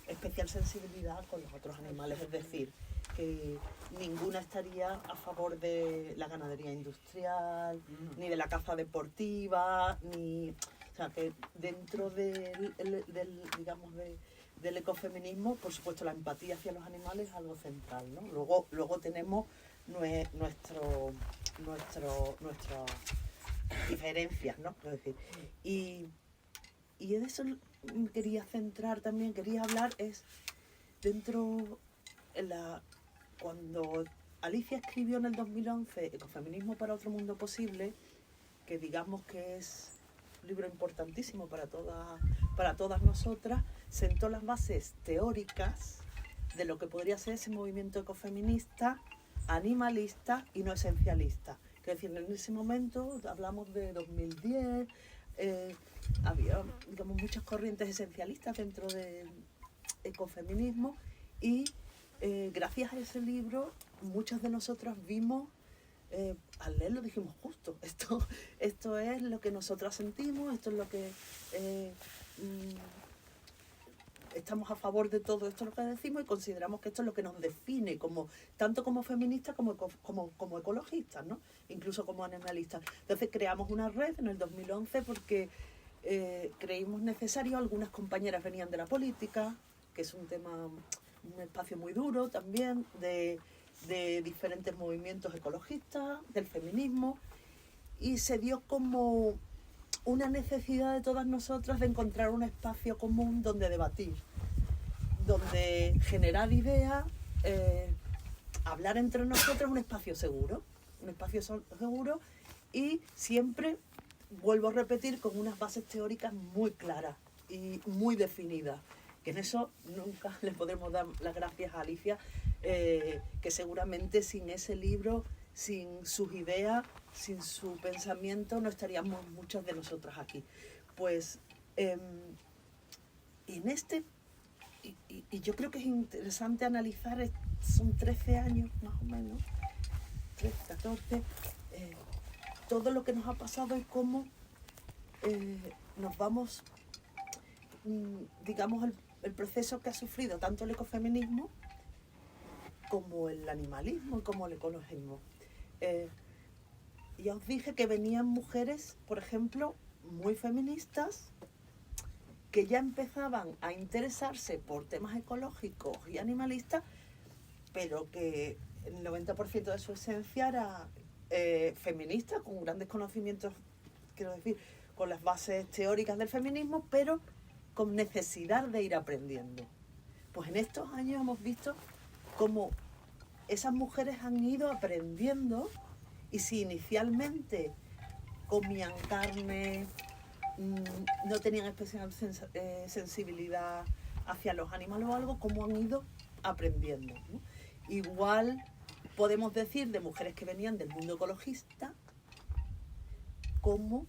especial sensibilidad con los otros animales. Es decir, que ninguna estaría a favor de la ganadería industrial, ni de la caza deportiva, ni... O sea, que dentro del ecofeminismo, por supuesto, la empatía hacia los animales es algo central, ¿no? Luego tenemos nuestras diferencias, ¿no? Es decir, y de eso quería centrar también, quería hablar, es dentro, cuando Alicia escribió en el 2011 Ecofeminismo para otro mundo posible, que digamos que es un libro importantísimo para todas nosotras, sentó las bases teóricas de lo que podría ser ese movimiento ecofeminista, animalista y no esencialista. Es decir, en ese momento, hablamos de 2010, había, digamos, muchas corrientes esencialistas dentro del ecofeminismo y gracias a ese libro muchas de nosotras vimos, al leerlo dijimos, justo, esto es lo que nosotras sentimos, esto es lo que estamos a favor de todo esto lo que decimos y consideramos que esto es lo que nos define tanto como feministas como ecologistas, ¿no? Incluso como animalistas. Entonces creamos una red en el 2011 porque creímos necesario. Algunas compañeras venían de la política, que es un espacio muy duro también, de de diferentes movimientos ecologistas, del feminismo, y se dio como una necesidad de todas nosotras de encontrar un espacio común donde debatir, donde generar ideas, hablar entre nosotras, un espacio seguro y siempre, vuelvo a repetir, con unas bases teóricas muy claras y muy definidas. Que en eso nunca le podremos dar las gracias a Alicia, que seguramente sin ese libro, sin sus ideas, sin su pensamiento, no estaríamos muchas de nosotras aquí. Pues en este, y yo creo que es interesante analizar, son 13 años más o menos, 13, 14, todo lo que nos ha pasado y cómo nos vamos, digamos, el proceso que ha sufrido tanto el ecofeminismo como el animalismo y como el ecologismo. Ya os dije que venían mujeres, por ejemplo, muy feministas, que ya empezaban a interesarse por temas ecológicos y animalistas, pero que el 90% de su esencia era feminista, con grandes conocimientos, quiero decir, con las bases teóricas del feminismo, pero con necesidad de ir aprendiendo. Pues en estos años hemos visto cómo esas mujeres han ido aprendiendo, y si inicialmente comían carne, no tenían especial sensibilidad hacia los animales o algo, cómo han ido aprendiendo, ¿no? Igual podemos decir de mujeres que venían del mundo ecologista, cómo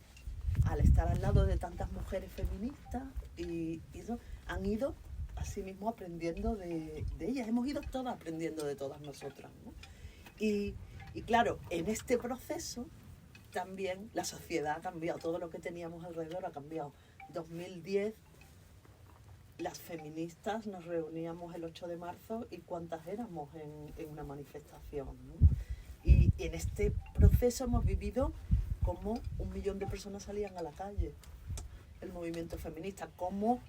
al estar al lado de tantas mujeres feministas y eso, han ido asimismo aprendiendo de ellas. Hemos ido todas aprendiendo de todas nosotras, ¿no? Y claro, en este proceso también la sociedad ha cambiado, todo lo que teníamos alrededor ha cambiado. 2010, las feministas nos reuníamos el 8 de marzo y ¿cuántas éramos en una manifestación, ¿no? Y en este proceso hemos vivido cómo 1 millón de personas salían a la calle, el movimiento feminista, cómo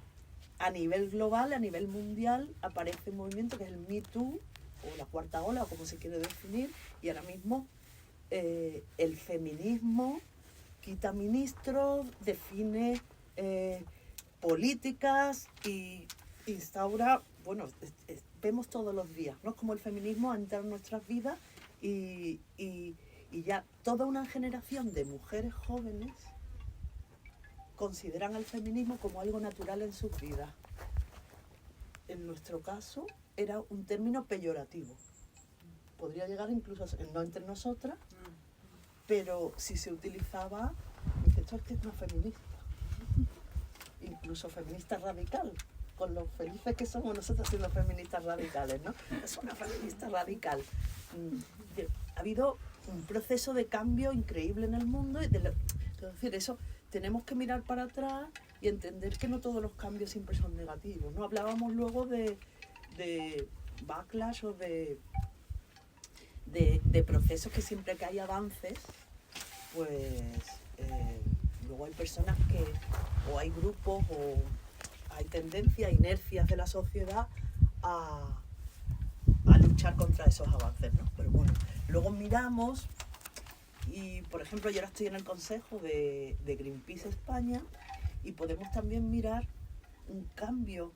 a nivel global, a nivel mundial, aparece un movimiento que es el Me Too, o la cuarta ola, o como se quiere definir, y ahora mismo el feminismo quita ministros, define políticas y instaura, bueno, vemos todos los días, ¿no? Como el feminismo entra en nuestras vidas y ya toda una generación de mujeres jóvenes consideran al feminismo como algo natural en sus vidas. En nuestro caso era un término peyorativo. Podría llegar incluso a ser, no entre nosotras, pero si se utilizaba, dice, esto es que es una feminista. Incluso feminista radical, con lo felices que somos nosotros siendo feministas radicales, ¿no? Es una feminista radical. Ha habido un proceso de cambio increíble en el mundo, es decir, eso tenemos que mirar para atrás y entender que no todos los cambios siempre son negativos, ¿no? Hablábamos luego de backlash o de procesos que siempre que hay avances, pues luego hay personas que, o hay grupos, o hay tendencias, inercias de la sociedad a luchar contra esos avances, ¿no? Pero bueno, luego miramos y, por ejemplo, yo ahora estoy en el consejo de Greenpeace España y podemos también mirar un cambio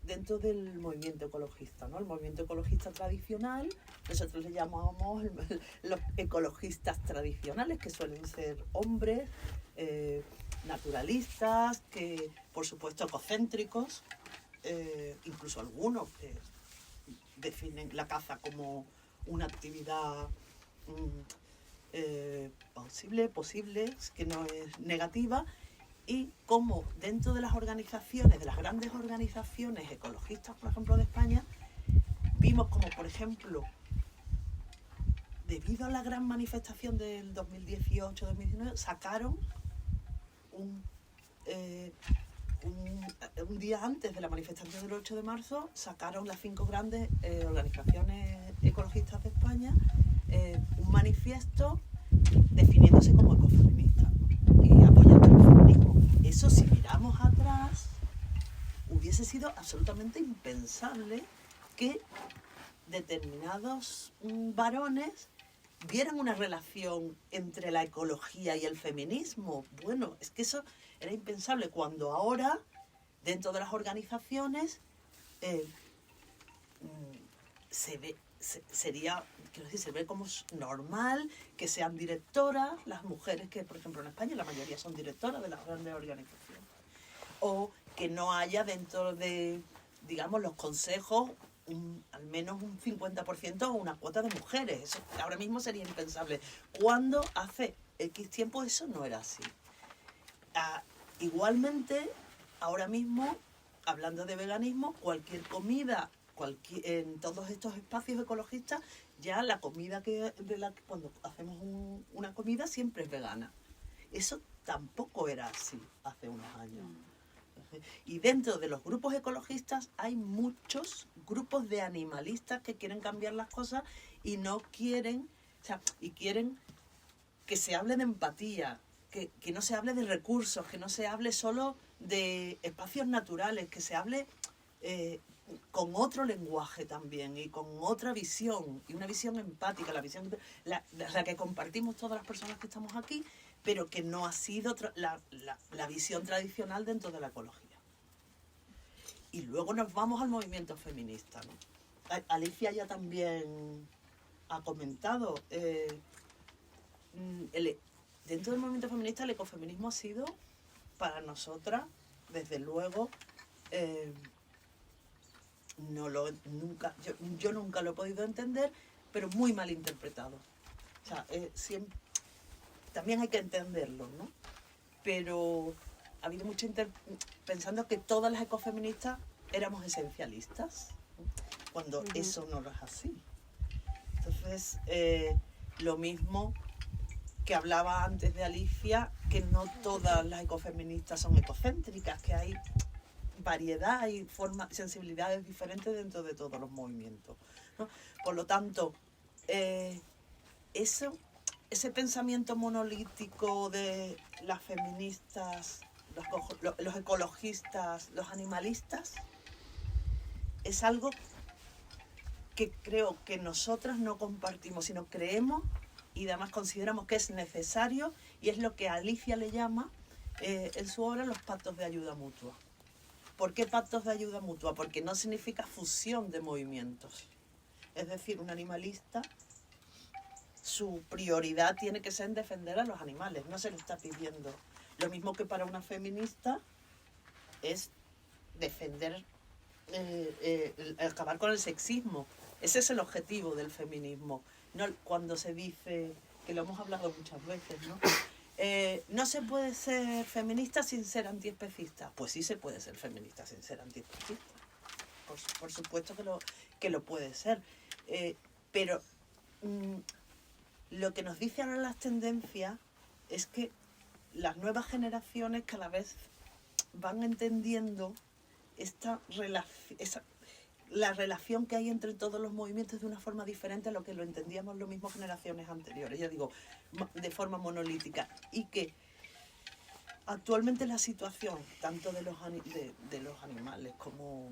dentro del movimiento ecologista, ¿no? El movimiento ecologista tradicional, nosotros le llamamos los ecologistas tradicionales, que suelen ser hombres, naturalistas, que por supuesto ecocéntricos, incluso algunos que definen la caza como una actividad posible, que no es negativa, y como dentro de las organizaciones, de las grandes organizaciones ecologistas, por ejemplo, de España, vimos como, por ejemplo, debido a la gran manifestación del 2018-2019, sacaron un día antes de la manifestación del 8 de marzo, sacaron las 5 grandes organizaciones ecologistas de España un manifiesto definiéndose como ecofeministas y apoyando el feminismo. Eso, si miramos atrás, hubiese sido absolutamente impensable que determinados varones vieran una relación entre la ecología y el feminismo. Bueno, es que eso era impensable cuando ahora, dentro de las organizaciones, se ve como normal que sean directoras las mujeres que, por ejemplo, en España la mayoría son directoras de las grandes organizaciones. O que no haya dentro de, digamos, los consejos al menos un 50% o una cuota de mujeres. Eso ahora mismo sería impensable. Cuando hace X tiempo eso no era así. Igualmente, ahora mismo, hablando de veganismo, cualquier comida, en todos estos espacios ecologistas, ya la comida cuando hacemos una comida siempre es vegana. Eso tampoco era así hace unos años. Y dentro de los grupos ecologistas hay muchos grupos de animalistas que quieren cambiar las cosas y no quieren, y quieren que se hable de empatía, que no se hable de recursos, que no se hable solo de espacios naturales, que se hable con otro lenguaje también y con otra visión, y una visión empática, la que compartimos todas las personas que estamos aquí, pero que no ha sido la visión tradicional dentro de la ecología. Y luego nos vamos al movimiento feminista, ¿no? Alicia ya también ha comentado, dentro del movimiento feminista el ecofeminismo ha sido para nosotras, desde luego, yo nunca lo he podido entender, pero muy mal interpretado. O sea, también hay que entenderlo, ¿no? Pero ha habido mucha pensando que todas las ecofeministas éramos esencialistas, ¿no? Cuando eso no es así. Entonces, lo mismo que hablaba antes de Alicia, que no todas las ecofeministas son ecocéntricas, que hay variedad y sensibilidades diferentes dentro de todos los movimientos, ¿no? Por lo tanto, ese pensamiento monolítico de las feministas, los ecologistas, los animalistas, es algo que creo que nosotras no compartimos, sino creemos y además consideramos que es necesario, y es lo que Alicia le llama en su obra los pactos de ayuda mutua. ¿Por qué pactos de ayuda mutua? Porque no significa fusión de movimientos. Es decir, un animalista, su prioridad tiene que ser en defender a los animales, no se le está pidiendo. Lo mismo que para una feminista es defender, acabar con el sexismo. Ese es el objetivo del feminismo. No, cuando se dice, que lo hemos hablado muchas veces, ¿no? No se puede ser feminista sin ser antiespecista. Pues sí se puede ser feminista sin ser antiespecista. Por supuesto que lo puede ser. Pero lo que nos dice ahora las tendencias es que las nuevas generaciones cada vez van entendiendo la relación que hay entre todos los movimientos de una forma diferente a lo que lo entendíamos las mismas generaciones anteriores, ya digo, de forma monolítica, y que actualmente la situación tanto de los animales como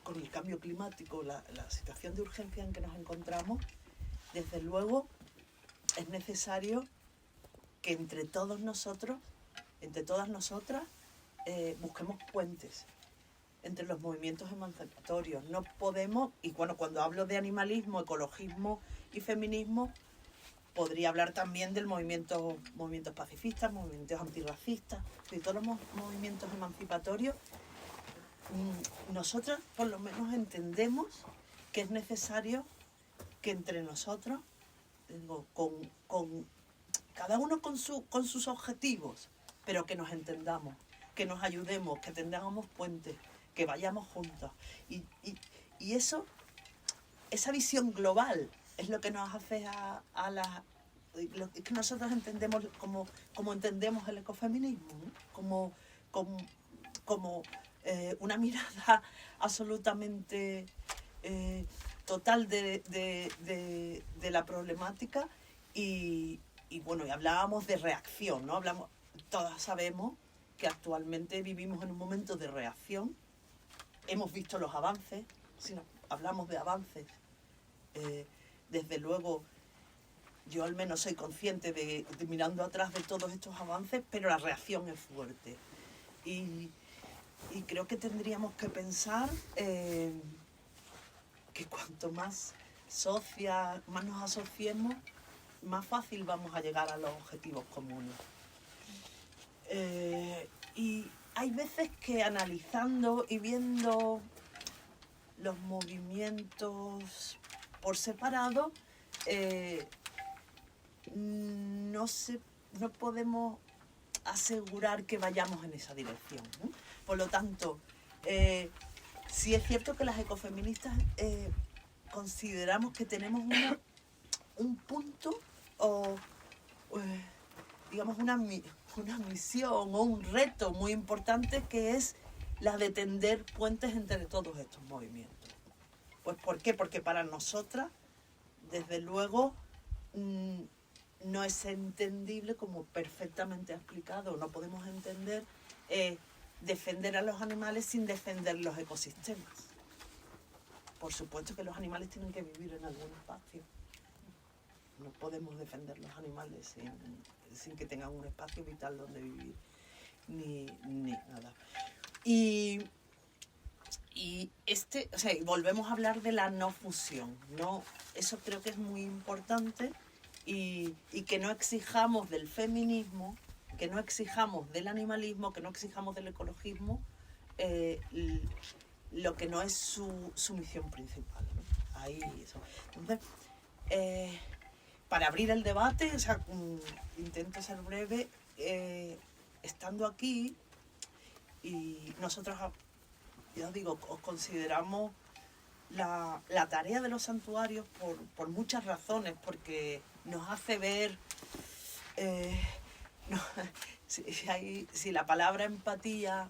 con el cambio climático, la situación de urgencia en que nos encontramos, desde luego es necesario que entre todos nosotros, entre todas nosotras, busquemos puentes entre los movimientos emancipatorios. No podemos, y bueno, cuando hablo de animalismo, ecologismo y feminismo, podría hablar también del movimientos pacifistas, movimientos antirracistas, de todos los movimientos emancipatorios. Nosotros por lo menos entendemos que es necesario que entre nosotros, digo, con cada uno con sus objetivos, pero que nos entendamos, que nos ayudemos, que tengamos puentes, que vayamos juntos. Y esa visión global es lo que nos hace es que nosotros entendemos como entendemos el ecofeminismo, ¿no? Como una mirada absolutamente total de la problemática y bueno, y hablábamos de reacción, ¿no? Todas sabemos que actualmente vivimos en un momento de reacción hemos visto los avances, si hablamos de avances, desde luego yo al menos soy consciente de mirando atrás de todos estos avances, pero la reacción es fuerte. Y creo que tendríamos que pensar que cuanto más más nos asociemos, más fácil vamos a llegar a los objetivos comunes. Y hay veces que analizando y viendo los movimientos por separado, no podemos asegurar que vayamos en esa dirección, ¿no? Por lo tanto, sí es cierto que las ecofeministas consideramos que tenemos un punto o digamos una misión o un reto muy importante, que es la de tender puentes entre todos estos movimientos. Pues ¿por qué? Porque para nosotras, desde luego, no es entendible, como perfectamente ha explicado, no podemos entender defender a los animales sin defender los ecosistemas. Por supuesto que los animales tienen que vivir en algún espacio. No podemos defender los animales sin que tengan un espacio vital donde vivir, ni nada. Y volvemos a hablar de la no fusión, ¿no? Eso creo que es muy importante, y que no exijamos del feminismo, que no exijamos del animalismo, que no exijamos del ecologismo lo que no es su misión principal, ¿no? Ahí eso. Entonces, para abrir el debate, intento ser breve, estando aquí, y nosotros, ya os digo, os consideramos la tarea de los santuarios por muchas razones, porque nos hace ver, si la palabra empatía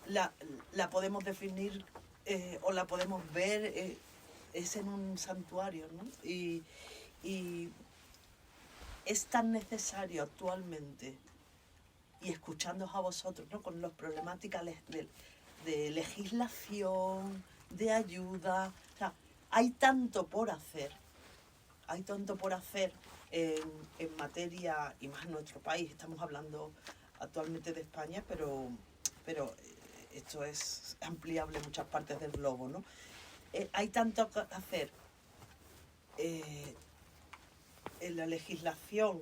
la podemos definir o la podemos ver, es en un santuario, ¿no? Y es tan necesario actualmente, y escuchándoos a vosotros, ¿no? Con las problemáticas de legislación, de ayuda, o sea, hay tanto por hacer en materia, y más en nuestro país. Estamos hablando actualmente de España, pero esto es ampliable en muchas partes del globo, ¿no? Hay tanto que hacer en la legislación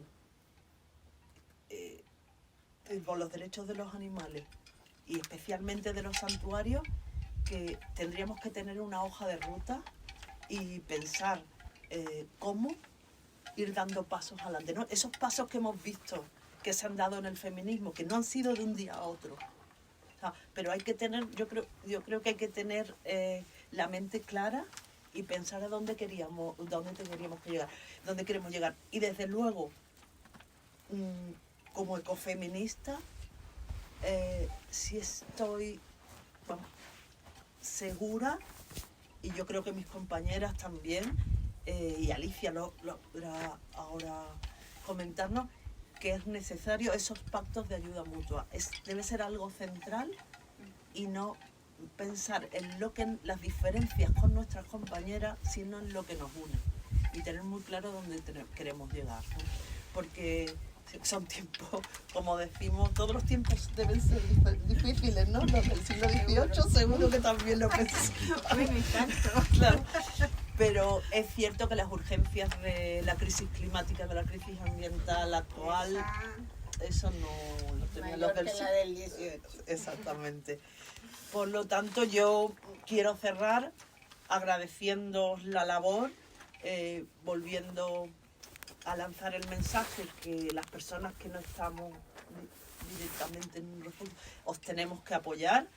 por los derechos de los animales, y especialmente de los santuarios, que tendríamos que tener una hoja de ruta y pensar cómo ir dando pasos adelante, ¿no? Esos pasos que hemos visto que se han dado en el feminismo, que no han sido de un día a otro. O sea, pero hay que tener, yo creo que hay que tener la mente clara y pensar a dónde queremos llegar. Y desde luego, como ecofeminista, sí estoy segura, y yo creo que mis compañeras también, y Alicia lo ahora comentarnos, que es necesario esos pactos de ayuda mutua. Debe ser algo central, y no pensar en las diferencias con nuestras compañeras, sino en lo que nos une, y tener muy claro dónde queremos llegar, ¿no? Porque son tiempos, como decimos, todos los tiempos deben ser difíciles, ¿no? Los del siglo XVIII seguro que también lo pensamos. Claro. Pero es cierto que las urgencias de la crisis climática, de la crisis ambiental actual, eso no lo tenían los del siglo. Del 18. Exactamente. Por lo tanto, yo quiero cerrar agradeciendo la labor, volviendo a lanzar el mensaje que las personas que no estamos directamente en un refugio os tenemos que apoyar.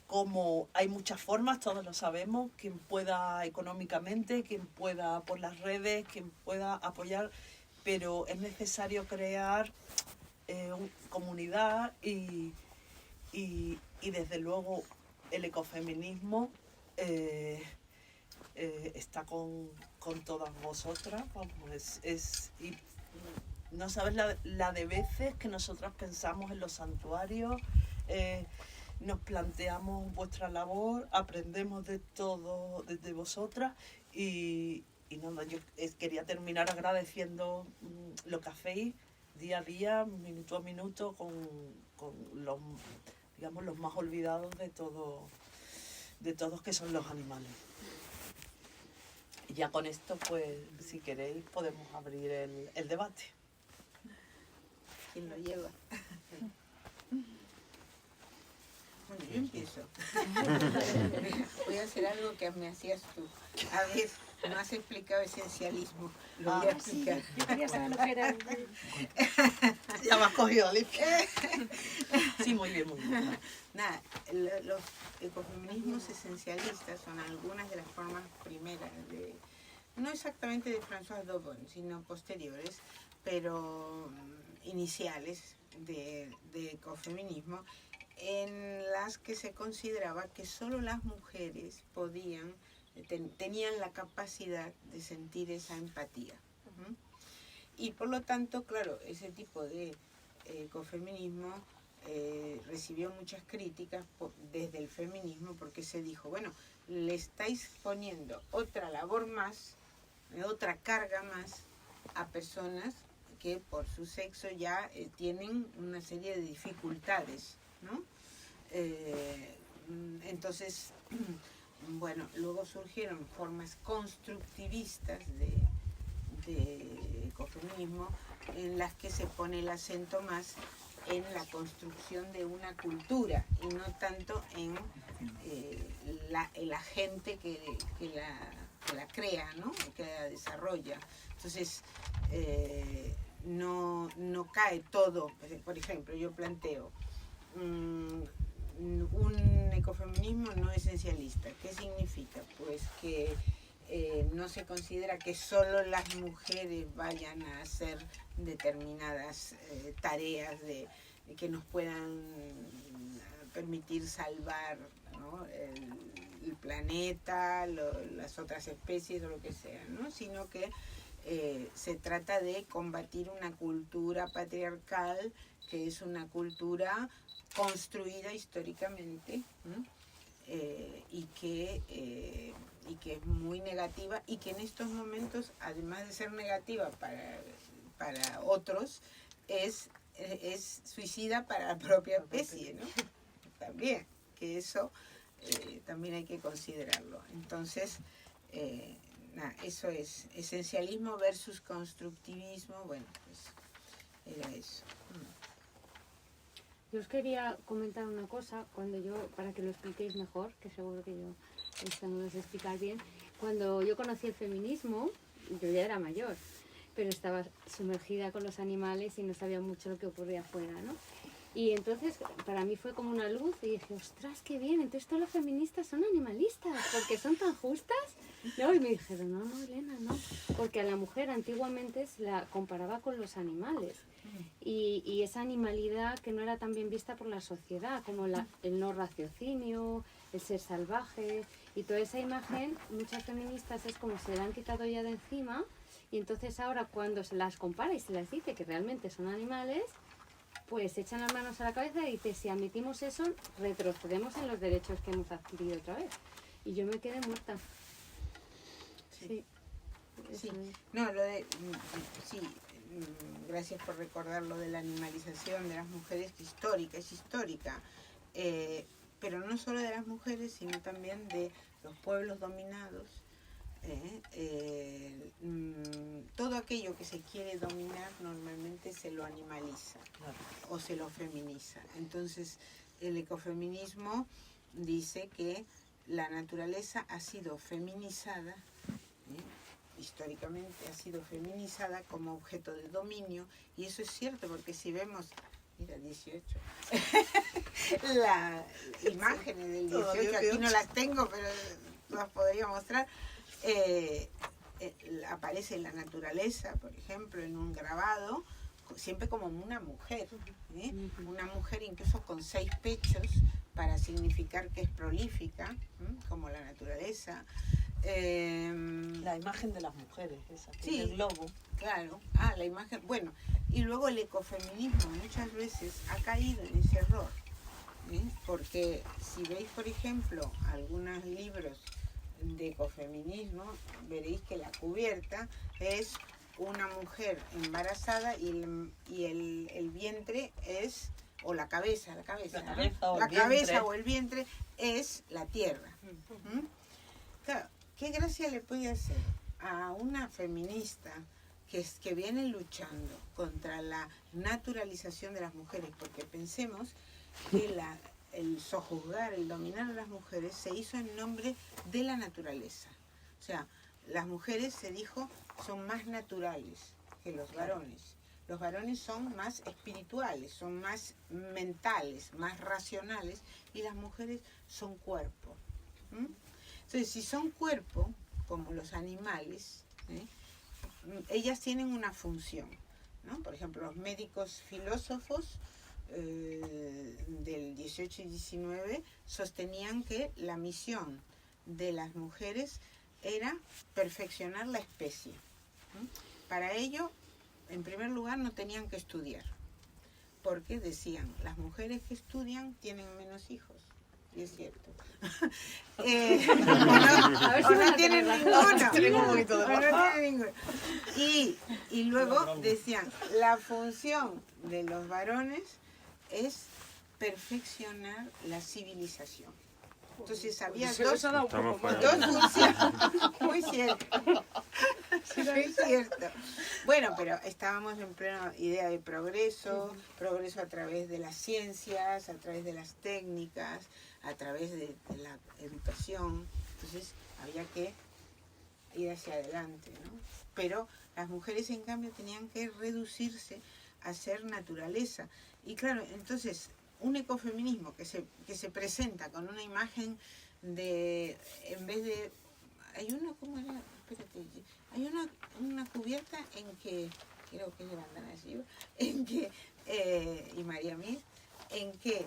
Como hay muchas formas, todos lo sabemos, quien pueda económicamente, quien pueda por las redes, quien pueda apoyar, pero es necesario crear comunidad, y desde luego el ecofeminismo está con todas vosotras, vamos, y no sabes la de veces que nosotras pensamos en los santuarios, nos planteamos vuestra labor, aprendemos de todo, de vosotras y nada, yo quería terminar agradeciendo lo que hacéis día a día, minuto a minuto, con los, digamos, los más olvidados de todos, que son los animales. Y ya con esto, pues, si queréis, podemos abrir el debate. ¿Quién lo lleva? Bueno, yo empiezo. Voy a hacer algo que me hacías tú. A ver, no has explicado esencialismo. Lo voy a explicar. Yo quería saber lo que era. Ya me has cogido, Alicia. Sí, muy bien, muy bien. Nada, los ecofeminismos esencialistas son algunas de las formas primeras de, no exactamente de François Dobon, sino posteriores, pero iniciales de ecofeminismo, en las que se consideraba que solo las mujeres tenían la capacidad de sentir esa empatía. Y por lo tanto, claro, ese tipo de ecofeminismo recibió muchas críticas desde el feminismo, porque se dijo, bueno, le estáis poniendo otra labor más, otra carga más a personas que por su sexo ya tienen una serie de dificultades, ¿no? Entonces, bueno, luego surgieron formas constructivistas de ecofeminismo en las que se pone el acento más en la construcción de una cultura y no tanto en la gente que la crea, ¿no? Que la desarrolla. Entonces, no cae todo. Por ejemplo, yo planteo un ecofeminismo no esencialista. ¿Qué significa? Pues que no se considera que solo las mujeres vayan a hacer determinadas tareas que nos puedan permitir salvar, ¿no? el planeta, las otras especies o lo que sea, ¿no? Sino que se trata de combatir una cultura patriarcal que es una cultura construida históricamente, ¿no? Y que es muy negativa y que en estos momentos, además de ser negativa para otros, es suicida para la propia especie, ¿no? También, que eso también hay que considerarlo. Entonces, eso es esencialismo versus constructivismo. Bueno, pues era eso. Yo os quería comentar una cosa, para que lo expliquéis mejor, que seguro que yo esto no lo sé explicar bien. Cuando yo conocí el feminismo, yo ya era mayor, pero estaba sumergida con los animales y no sabía mucho lo que ocurría afuera, ¿no? Y entonces para mí fue como una luz y dije, ostras, qué bien, entonces todas las feministas son animalistas, porque son tan justas, ¿no? Y me dijeron, no, Elena, no, porque a la mujer antiguamente se la comparaba con los animales. Y esa animalidad que no era tan bien vista por la sociedad, como el no raciocinio, el ser salvaje, y toda esa imagen, muchas feministas es como se la han quitado ya de encima, y entonces ahora cuando se las compara y se las dice que realmente son animales, pues se echan las manos a la cabeza y dice, si admitimos eso, retrocedemos en los derechos que hemos adquirido otra vez. Y yo me quedé muerta. Sí. Sí. No, sí. Gracias por recordar lo de la animalización de las mujeres, que es histórica, pero no solo de las mujeres, sino también de los pueblos dominados. Todo aquello que se quiere dominar normalmente se lo animaliza, claro, o se lo feminiza. Entonces el ecofeminismo dice que la naturaleza ha sido feminizada, históricamente ha sido feminizada como objeto de dominio, y eso es cierto porque si vemos, mira, 18, las imágenes del 18, aquí no las tengo, pero las podría mostrar. Aparece la naturaleza, por ejemplo, en un grabado, siempre como una mujer, una mujer incluso con 6 pechos para significar que es prolífica, como la naturaleza. La imagen de las mujeres, esa, Sí. el globo. Claro, la imagen, bueno, y luego el ecofeminismo muchas veces ha caído en ese error, porque si veis, por ejemplo, algunos libros de ecofeminismo, veréis que la cubierta es una mujer embarazada y el vientre es, o la cabeza, La cabeza o la el vientre. cabeza o el vientre es la tierra. Claro, ¿qué gracia le puede hacer a una feminista que viene luchando contra la naturalización de las mujeres? Porque pensemos que el sojuzgar, el dominar a las mujeres se hizo en nombre de la naturaleza. O sea, las mujeres, se dijo, son más naturales que los varones. Los varones son más espirituales, son más mentales, más racionales, y las mujeres son cuerpo. Entonces, si son cuerpo, como los animales, ellas tienen una función, ¿no? Por ejemplo, los médicos filósofos del 18 y 19 sostenían que la misión de las mujeres era perfeccionar la especie. Para ello, en primer lugar, no tenían que estudiar, porque decían, las mujeres que estudian tienen menos hijos. Y es cierto. No tienen ninguno. Y luego decían, la función de los varones es perfeccionar la civilización. Entonces había dos funciones. Muy cierto. Muy cierto. Bueno, pero estábamos en plena idea de progreso a través de las ciencias, a través de las técnicas, a través de la educación. Entonces había que ir hacia adelante, ¿no? Pero las mujeres, en cambio, tenían que reducirse a ser naturaleza. Y claro, entonces, un ecofeminismo que se presenta con una imagen de, en vez de, hay una, ¿cómo era? Espérate, hay una cubierta en que, creo que es de Bandana Shiva, en que, y María Mir, en que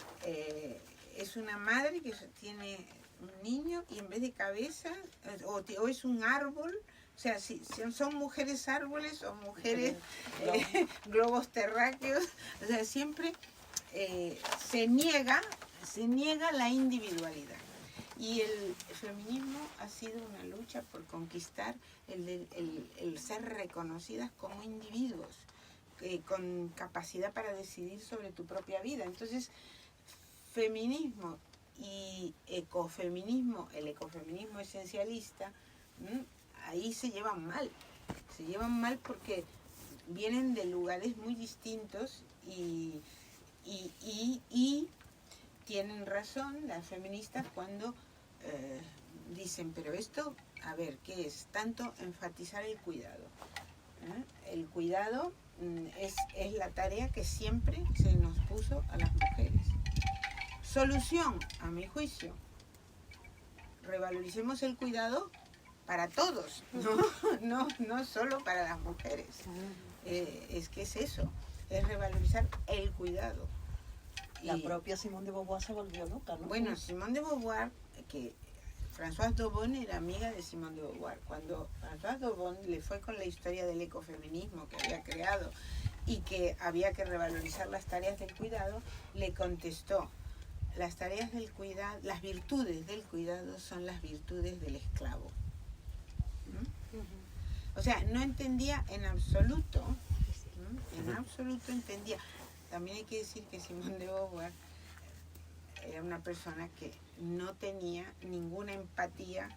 es una madre que tiene un niño y en vez de cabeza, o es un árbol. O sea, si son mujeres árboles o mujeres globos terráqueos, o sea, siempre se niega la individualidad. Y el feminismo ha sido una lucha por conquistar el ser reconocidas como individuos, con capacidad para decidir sobre tu propia vida. Entonces, feminismo y ecofeminismo, el ecofeminismo esencialista, ahí se llevan mal. Se llevan mal porque vienen de lugares muy distintos y tienen razón las feministas cuando dicen, pero esto, a ver, ¿qué es? Tanto enfatizar el cuidado. El cuidado es la tarea que siempre se nos puso a las mujeres. Solución, a mi juicio, revaloricemos el cuidado para todos, no solo para las mujeres. Es que es eso, es revalorizar el cuidado. La propia Simone de Beauvoir se volvió loca, ¿no? Bueno, Simone de Beauvoir, que Françoise Daubonne era amiga de Simone de Beauvoir. Cuando Françoise Daubonne le fue con la historia del ecofeminismo que había creado y que había que revalorizar las tareas del cuidado, le contestó, las tareas del cuidado, las virtudes del cuidado son las virtudes del esclavo. O sea, no entendía en absoluto entendía. También hay que decir que Simone de Beauvoir era una persona que no tenía ninguna empatía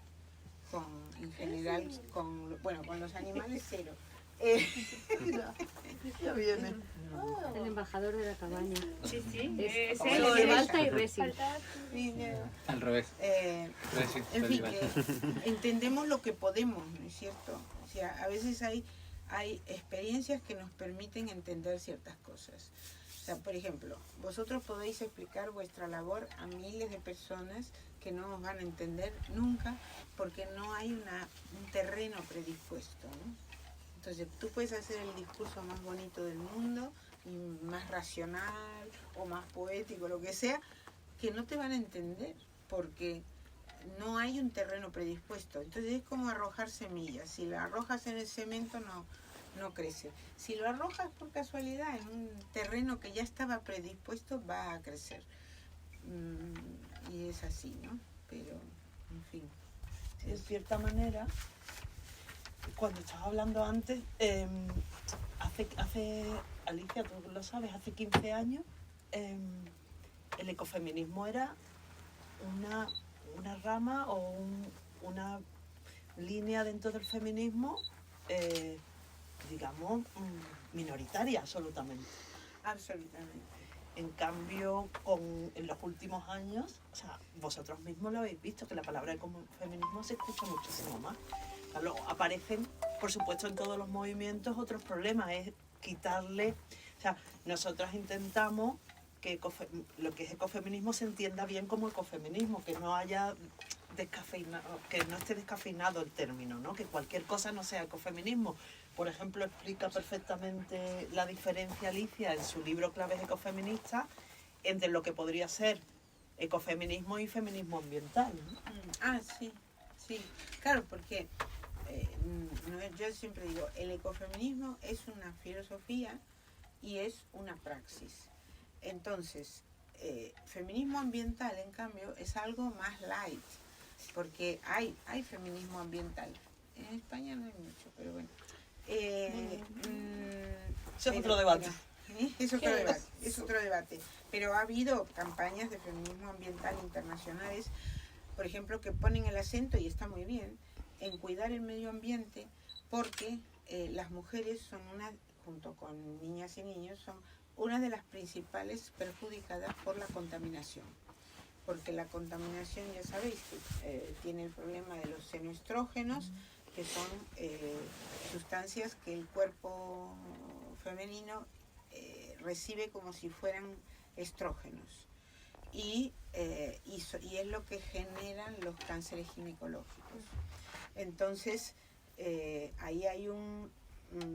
en general, con los animales, cero. Ya viene. El embajador de la cabaña. Sí, Es es Malta y Racing. Al revés. En fin, entendemos lo que podemos, ¿no es cierto? O sea, a veces hay experiencias que nos permiten entender ciertas cosas. O sea, por ejemplo, vosotros podéis explicar vuestra labor a miles de personas que no os van a entender nunca porque no hay un terreno predispuesto, ¿no? Entonces tú puedes hacer el discurso más bonito del mundo, y más racional o más poético, lo que sea, que no te van a entender porque no hay un terreno predispuesto. Entonces es como arrojar semillas. Si la arrojas en el cemento no crece. Si lo arrojas por casualidad en un terreno que ya estaba predispuesto, va a crecer. Y es así, ¿no? Pero, en fin. En cierta manera, cuando estabas hablando antes, hace Alicia, tú lo sabes, hace 15 años, el ecofeminismo era una rama o una línea dentro del feminismo, digamos, minoritaria absolutamente. Absolutamente. En cambio, en los últimos años, o sea, vosotros mismos lo habéis visto, que la palabra feminismo se escucha muchísimo más. O sea, luego aparecen, por supuesto, en todos los movimientos otros problemas, es quitarle... O sea, nosotras intentamos que lo que es ecofeminismo se entienda bien como ecofeminismo, que no haya que no esté descafeinado el término, ¿no? Que cualquier cosa no sea ecofeminismo. Por ejemplo, explica perfectamente la diferencia Alicia en su libro Claves Ecofeministas entre lo que podría ser ecofeminismo y feminismo ambiental, ¿no? Sí. Claro, porque yo siempre digo, el ecofeminismo es una filosofía y es una praxis. Entonces, feminismo ambiental, en cambio, es algo más light, porque hay feminismo ambiental. En España no hay mucho, pero bueno. Eso es otro debate. Es otro debate. Pero ha habido campañas de feminismo ambiental internacionales, por ejemplo, que ponen el acento, y está muy bien, en cuidar el medio ambiente, porque las mujeres son junto con niñas y niños, son una de las principales perjudicadas por la contaminación. Porque la contaminación, ya sabéis, que tiene el problema de los xenoestrógenos, que son sustancias que el cuerpo femenino recibe como si fueran estrógenos. Y es lo que generan los cánceres ginecológicos. Entonces, ahí hay un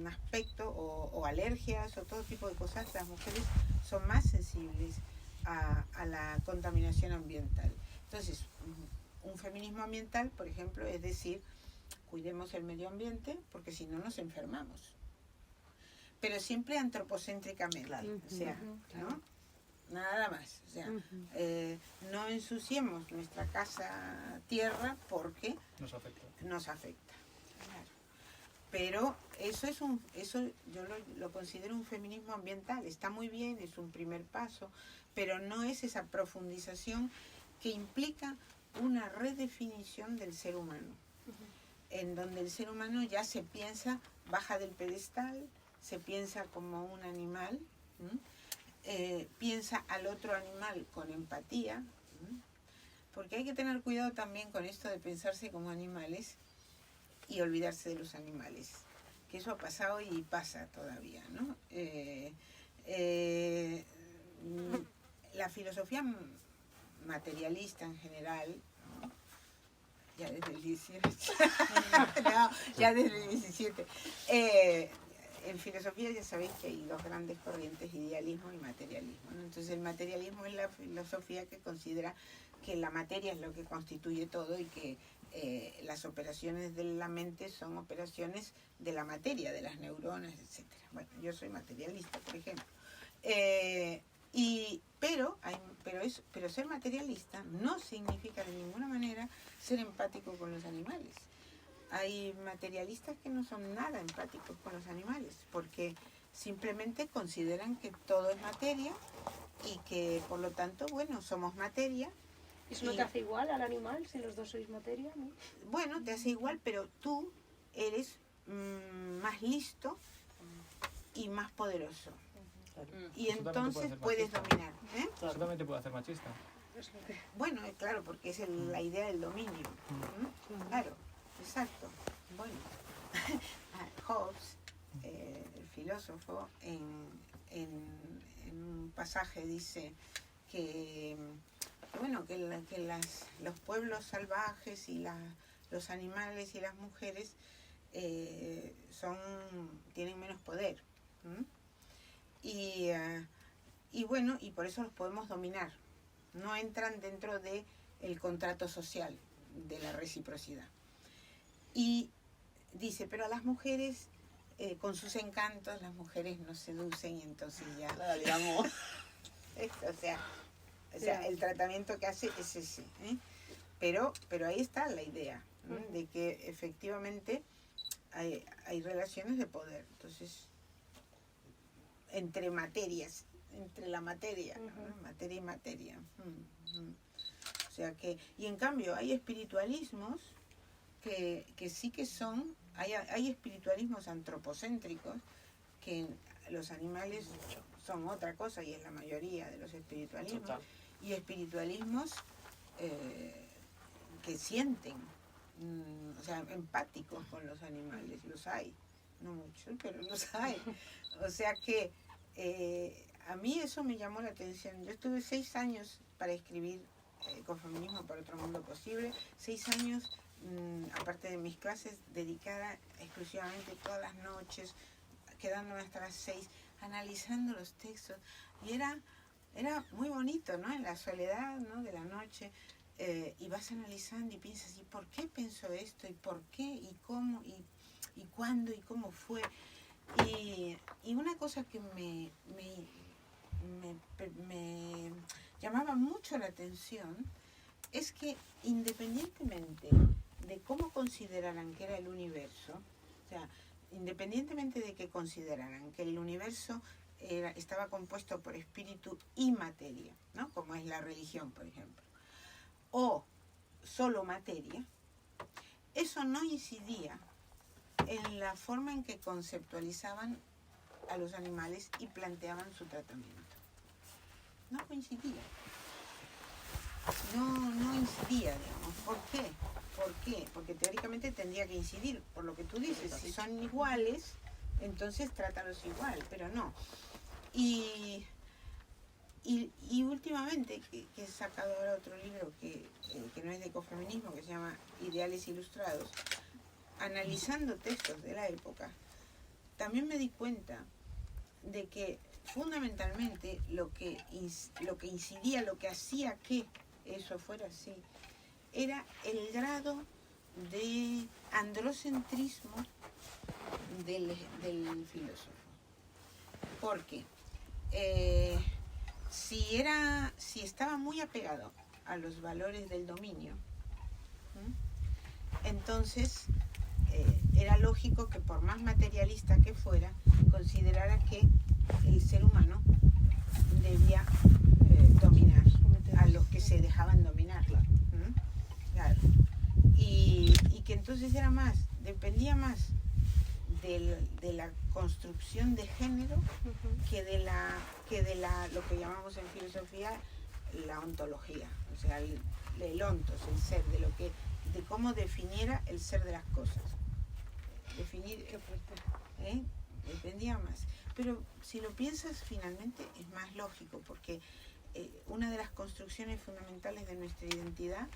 aspecto, o alergias, o todo tipo de cosas. Las mujeres son más sensibles a la contaminación ambiental. Entonces, un feminismo ambiental, por ejemplo, es decir, cuidemos el medio ambiente porque si no nos enfermamos. Pero siempre antropocéntricamente, Claro. o sea, ¿no? Nada más. O sea, no ensuciemos nuestra casa tierra porque nos afecta. Claro. Pero eso yo lo considero un feminismo ambiental. Está muy bien, es un primer paso, pero no es esa profundización que implica una redefinición del ser humano, en donde el ser humano ya se piensa, baja del pedestal, se piensa como un animal, piensa al otro animal con empatía, porque hay que tener cuidado también con esto de pensarse como animales y olvidarse de los animales, que eso ha pasado y pasa todavía, ¿no? La filosofía materialista en general, ¿no? Ya desde el 17, no, ya desde el 17, en filosofía ya sabéis que hay dos grandes corrientes, idealismo y materialismo, ¿no? Entonces el materialismo es la filosofía que considera que la materia es lo que constituye todo y que las operaciones de la mente son operaciones de la materia, de las neuronas, etc. Bueno, yo soy materialista, por ejemplo. Pero ser materialista no significa de ninguna manera ser empático con los animales. Hay materialistas que no son nada empáticos con los animales, porque simplemente consideran que todo es materia y que, por lo tanto, bueno, somos materia. ¿Eso no te hace igual al animal si los dos sois materia, no? Bueno, te hace igual, pero tú eres más listo y más poderoso. Y entonces puedes dominar. Eso también te puede hacer machista. Bueno, claro, porque es la idea del dominio. Claro, exacto. Bueno, Hobbes, el filósofo, en un pasaje dice que los pueblos salvajes y los animales y las mujeres tienen menos poder. Y bueno, y por eso los podemos dominar. No entran dentro del contrato social, de la reciprocidad. Y dice, pero a las mujeres, con sus encantos, las mujeres nos seducen y entonces ya, digamos, o sea, el tratamiento que hace es ese, ¿eh? Pero ahí está la idea, ¿no? De que efectivamente hay relaciones de poder. Entonces, entre materias, entre la materia, ¿no? Materia y materia. O sea que, y en cambio hay espiritualismos que sí que son, hay espiritualismos antropocéntricos, que los animales son otra cosa y es la mayoría de los espiritualismos. Total. Y espiritualismos que sienten, o sea, empáticos con los animales, los hay, no muchos, pero los hay. O sea que a mí eso me llamó la atención. Yo estuve 6 años para escribir Ecofeminismo para otro mundo posible, 6 años, aparte de mis clases, dedicada exclusivamente todas las noches, quedándome hasta las 6, analizando los textos, y era muy bonito, ¿no? En la soledad, ¿no? De la noche, y vas analizando y piensas, ¿y por qué pensó esto? ¿Y por qué? ¿Y cómo? ¿Y cuándo? ¿Y cómo fue? Y una cosa que me llamaba mucho la atención es que independientemente de cómo consideraran que era el universo, o sea, independientemente de que consideraran que el universo estaba compuesto por espíritu y materia, ¿no? Como es la religión, por ejemplo, o solo materia, eso no incidía en la forma en que conceptualizaban a los animales y planteaban su tratamiento. No coincidía. No incidía, digamos. ¿Por qué? ¿Por qué? Porque teóricamente tendría que incidir, por lo que tú dices. Si son iguales, entonces trátalos igual, pero no. Y últimamente, que he sacado ahora otro libro que no es de ecofeminismo, que se llama Ideales Ilustrados, analizando textos de la época, también me di cuenta de que fundamentalmente lo que incidía, lo que hacía que eso fuera así, era el grado de androcentrismo del filósofo. Porque si estaba muy apegado a los valores del dominio, entonces era lógico que por más materialista que fuera, considerara que el ser humano debía dominar a los que se dejaban dominar. Claro. Y que entonces dependía más de la construcción de género que de lo que llamamos en filosofía la ontología, o sea, el ontos, el ser, de cómo definiera el ser de las cosas. Definir, dependía más. Pero si lo piensas, finalmente es más lógico, porque una de las construcciones fundamentales de nuestra identidad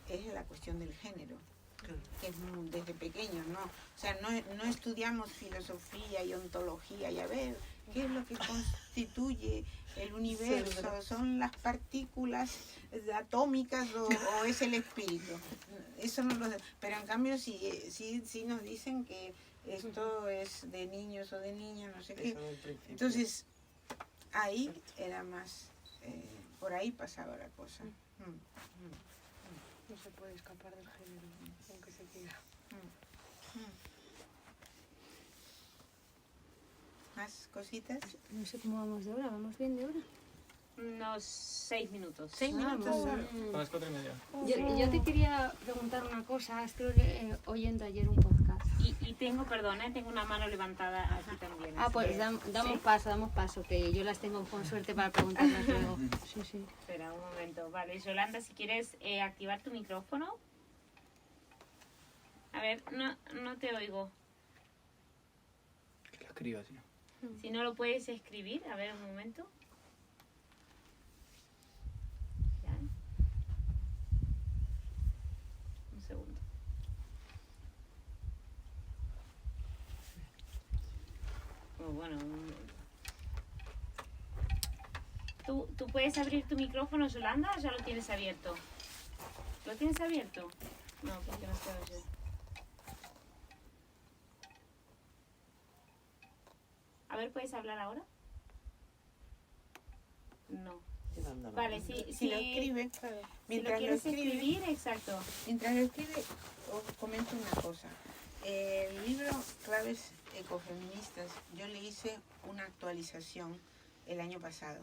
es la cuestión del género, que es desde pequeños, ¿no? O sea, no estudiamos filosofía y ontología y a ver qué es lo que constituye el universo, son las partículas atómicas o es el espíritu. Eso no lo, pero en cambio sí nos dicen que esto es de niños o de niñas, no sé qué. Entonces, ahí era más, por ahí pasaba la cosa. No se puede escapar del género, aunque se quiera. ¿Más cositas? No sé cómo vamos de hora, ¿vamos bien de hora? Unos 6 minutos. 6 minutos solo. A las 4:30. Yo te quería preguntar una cosa, estuve oyendo ayer un podcast. Y tengo una mano levantada aquí también. Ah, pues damos paso, que yo las tengo con suerte para preguntarlas luego. Sí. Espera un momento. Vale, Yolanda, si quieres activar tu micrófono. A ver, no te oigo. Que lo escriba, sí. Si no lo puedes escribir, a ver un momento. Ya. Un segundo. Bueno. ¿Tú puedes abrir tu micrófono, Yolanda, o ya lo tienes abierto? ¿Lo tienes abierto? No, porque no se oye. A ver, ¿puedes hablar ahora? No. Vale, Si lo escribe, si lo mientras lo quieres escribe, escribir, exacto. mientras lo escribe, os comento una cosa. El libro Claves Ecofeministas, yo le hice una actualización el año pasado.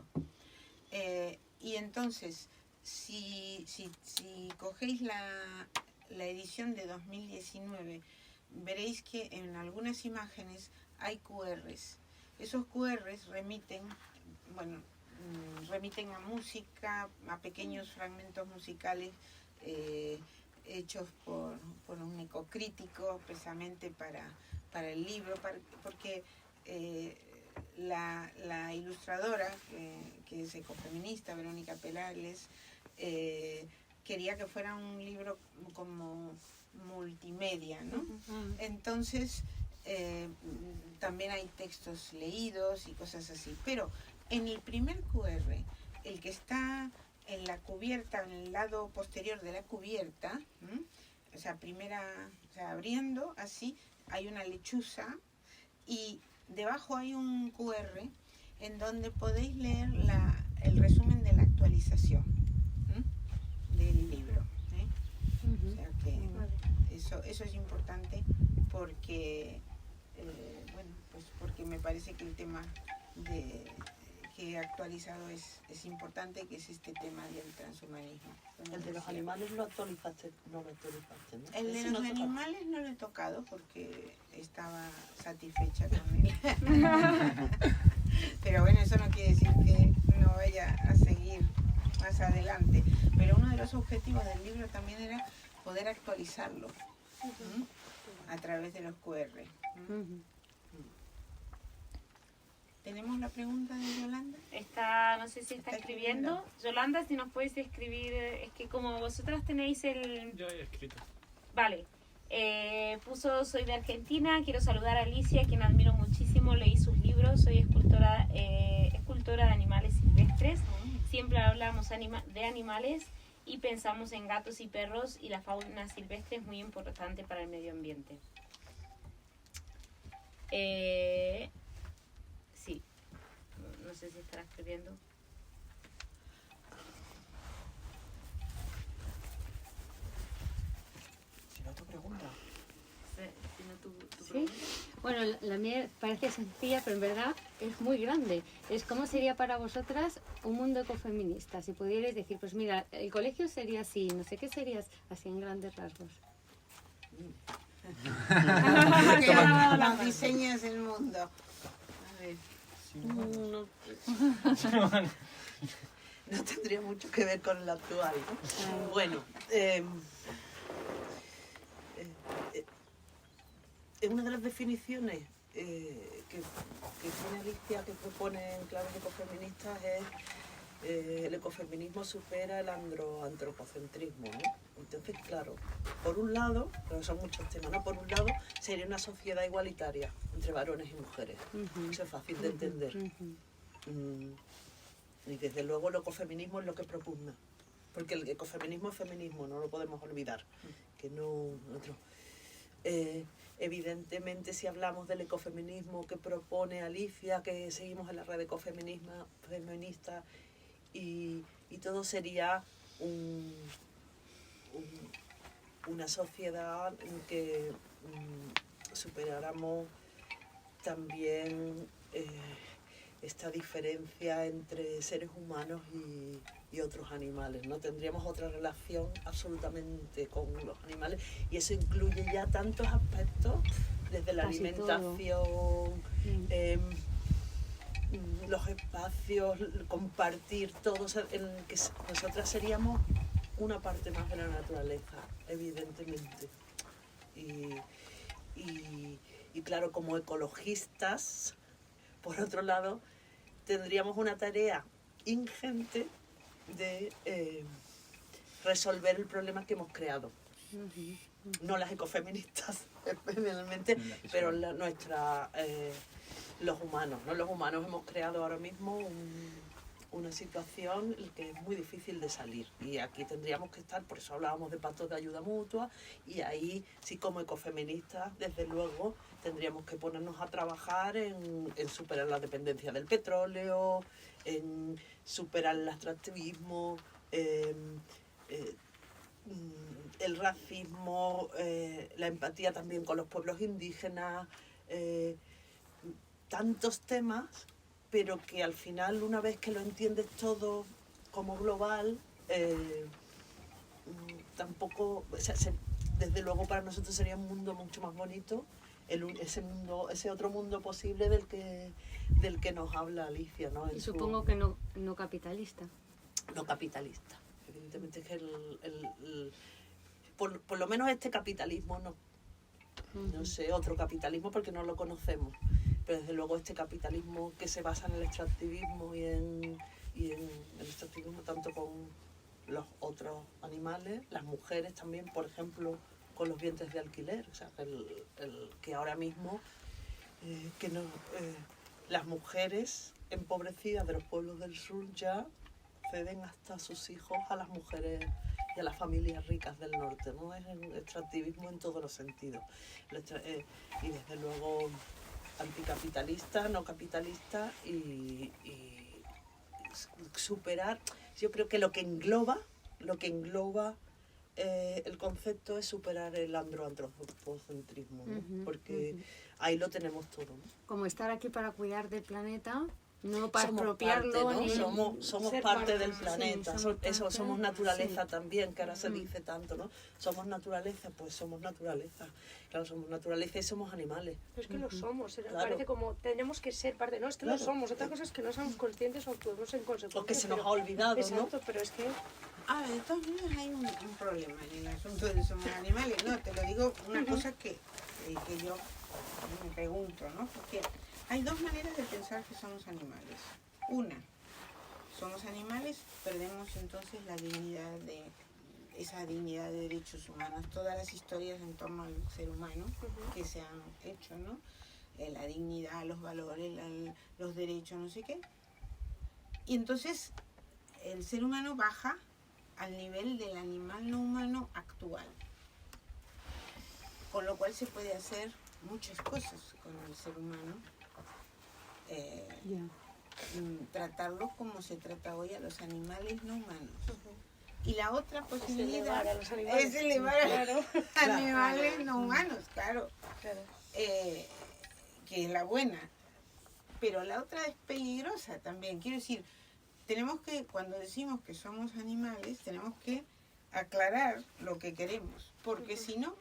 Y entonces, si cogéis la edición de 2019, veréis que en algunas imágenes hay QRs. Esos QRs remiten a música, a pequeños fragmentos musicales hechos por un ecocrítico precisamente para el libro, porque la ilustradora, que es ecofeminista, Verónica Perales, quería que fuera un libro como multimedia, ¿no? Entonces también hay textos leídos y cosas así, pero en el primer QR, el que está en la cubierta, en el lado posterior de la cubierta, o sea, abriendo así, hay una lechuza y debajo hay un QR en donde podéis leer el resumen de la actualización del libro. O sea que eso es importante porque, porque me parece que el tema que he actualizado es importante, que es este tema del transhumanismo. El de los animales lo actualizaste, no lo actualizaste, ¿no? El de los animales no lo he tocado porque estaba satisfecha con él. Pero bueno, eso no quiere decir que no vaya a seguir más adelante. Pero uno de los objetivos del libro también era poder actualizarlo a través de los QR. ¿Tenemos la pregunta de Yolanda? No sé si está escribiendo. Yolanda, si nos puedes escribir, es que como vosotras tenéis el... Yo he escrito. Vale. Puso, soy de Argentina, quiero saludar a Alicia, quien admiro muchísimo, leí sus libros, soy escultora de animales silvestres, siempre hablamos de animales y pensamos en gatos y perros, y la fauna silvestre es muy importante para el medio ambiente. Sí, no sé si estará escribiendo. Si no, tu pregunta. Si no, tu ¿Sí? pregunta. Bueno, la mía parece sencilla, pero en verdad es muy grande. Es cómo sería para vosotras un mundo ecofeminista. Si pudierais decir, pues mira, el colegio sería así, no sé qué serías así en grandes rasgos. Nos diseñas el mundo. A ver. No tendría mucho que ver con el actual, ¿no? Bueno, una de las definiciones que tiene Alicia, que propone en Claves Ecofeministas, es el ecofeminismo supera el antropocentrismo, ¿no? Entonces, claro, por un lado, pero son muchos temas, ¿no? Por un lado, sería una sociedad igualitaria entre varones y mujeres. Eso es fácil de entender. Y desde luego el ecofeminismo es lo que propugna. Porque el ecofeminismo es feminismo, no lo podemos olvidar. Que no, evidentemente, si hablamos del ecofeminismo que propone Alicia, que seguimos en la red feminista, y todo sería una sociedad en que superáramos también esta diferencia entre seres humanos y otros animales, ¿no? Tendríamos otra relación absolutamente con los animales, y eso incluye ya tantos aspectos, desde la Casi alimentación, los espacios, compartir todos, en que nosotras seríamos una parte más de la naturaleza, evidentemente. Y claro, como ecologistas, por otro lado, tendríamos una tarea ingente de resolver el problema que hemos creado. No las ecofeministas, especialmente, pero los humanos, ¿no? Los humanos hemos creado ahora mismo una situación que es muy difícil de salir. Y aquí tendríamos que estar, por eso hablábamos de pactos de ayuda mutua, y ahí sí, como ecofeministas, desde luego, tendríamos que ponernos a trabajar en superar la dependencia del petróleo, en superar el extractivismo, el racismo, la empatía también con los pueblos indígenas, tantos temas, pero que al final, una vez que lo entiendes todo como global, tampoco, o sea, desde luego para nosotros sería un mundo mucho más bonito, ese otro mundo posible del que nos habla Alicia, ¿no? Y supongo que no capitalista. No capitalista. Evidentemente es que por lo menos este capitalismo no. No sé, otro capitalismo porque no lo conocemos. Pero desde luego este capitalismo que se basa en el extractivismo y en el extractivismo tanto con los otros animales, las mujeres también, por ejemplo, con los vientres de alquiler. O sea, que ahora mismo las mujeres empobrecidas de los pueblos del sur ya ceden hasta sus hijos a las mujeres y a las familias ricas del norte, ¿no? Es un extractivismo en todos los sentidos. Y desde luego anticapitalista, no capitalista y superar, yo creo que lo que engloba el concepto es superar el androantropocentrismo, ¿no? Porque ahí lo tenemos todo, ¿no? Como estar aquí para cuidar del planeta, no para Somos apropiarlo, parte, ¿no? ni Somos ser parte parte, del sí, planeta, somos eso, parte, somos naturaleza sí. también, que ahora se dice tanto, ¿no? Somos naturaleza, pues somos naturaleza. Claro, somos naturaleza y somos animales. Pero es que lo somos, Claro. parece como tenemos que ser parte, no, es que Claro. lo somos, otra cosa es que no somos conscientes o actuemos en consecuencia. O que se nos pero- ha olvidado, ¿no? Exacto, pero es que A ver, de todas maneras hay un problema en el asunto de somos animales. No, te lo digo, una cosa que yo me pregunto, ¿no? Porque hay dos maneras de pensar que somos animales. Una, somos animales, perdemos entonces la dignidad esa dignidad de derechos humanos, todas las historias en torno al ser humano que se han hecho, ¿no? La dignidad, los valores, los derechos, no sé qué. Y entonces el ser humano baja al nivel del animal no humano actual. Con lo cual se puede hacer muchas cosas con el ser humano. Tratarlo como se trata hoy a los animales no humanos. Y la otra posibilidad elevar a los animales. es elevar a Claro. animales no humanos, claro, Claro. que es la buena. Pero la otra es peligrosa también. Quiero decir, tenemos que, cuando decimos que somos animales, tenemos que aclarar lo que queremos, porque si no,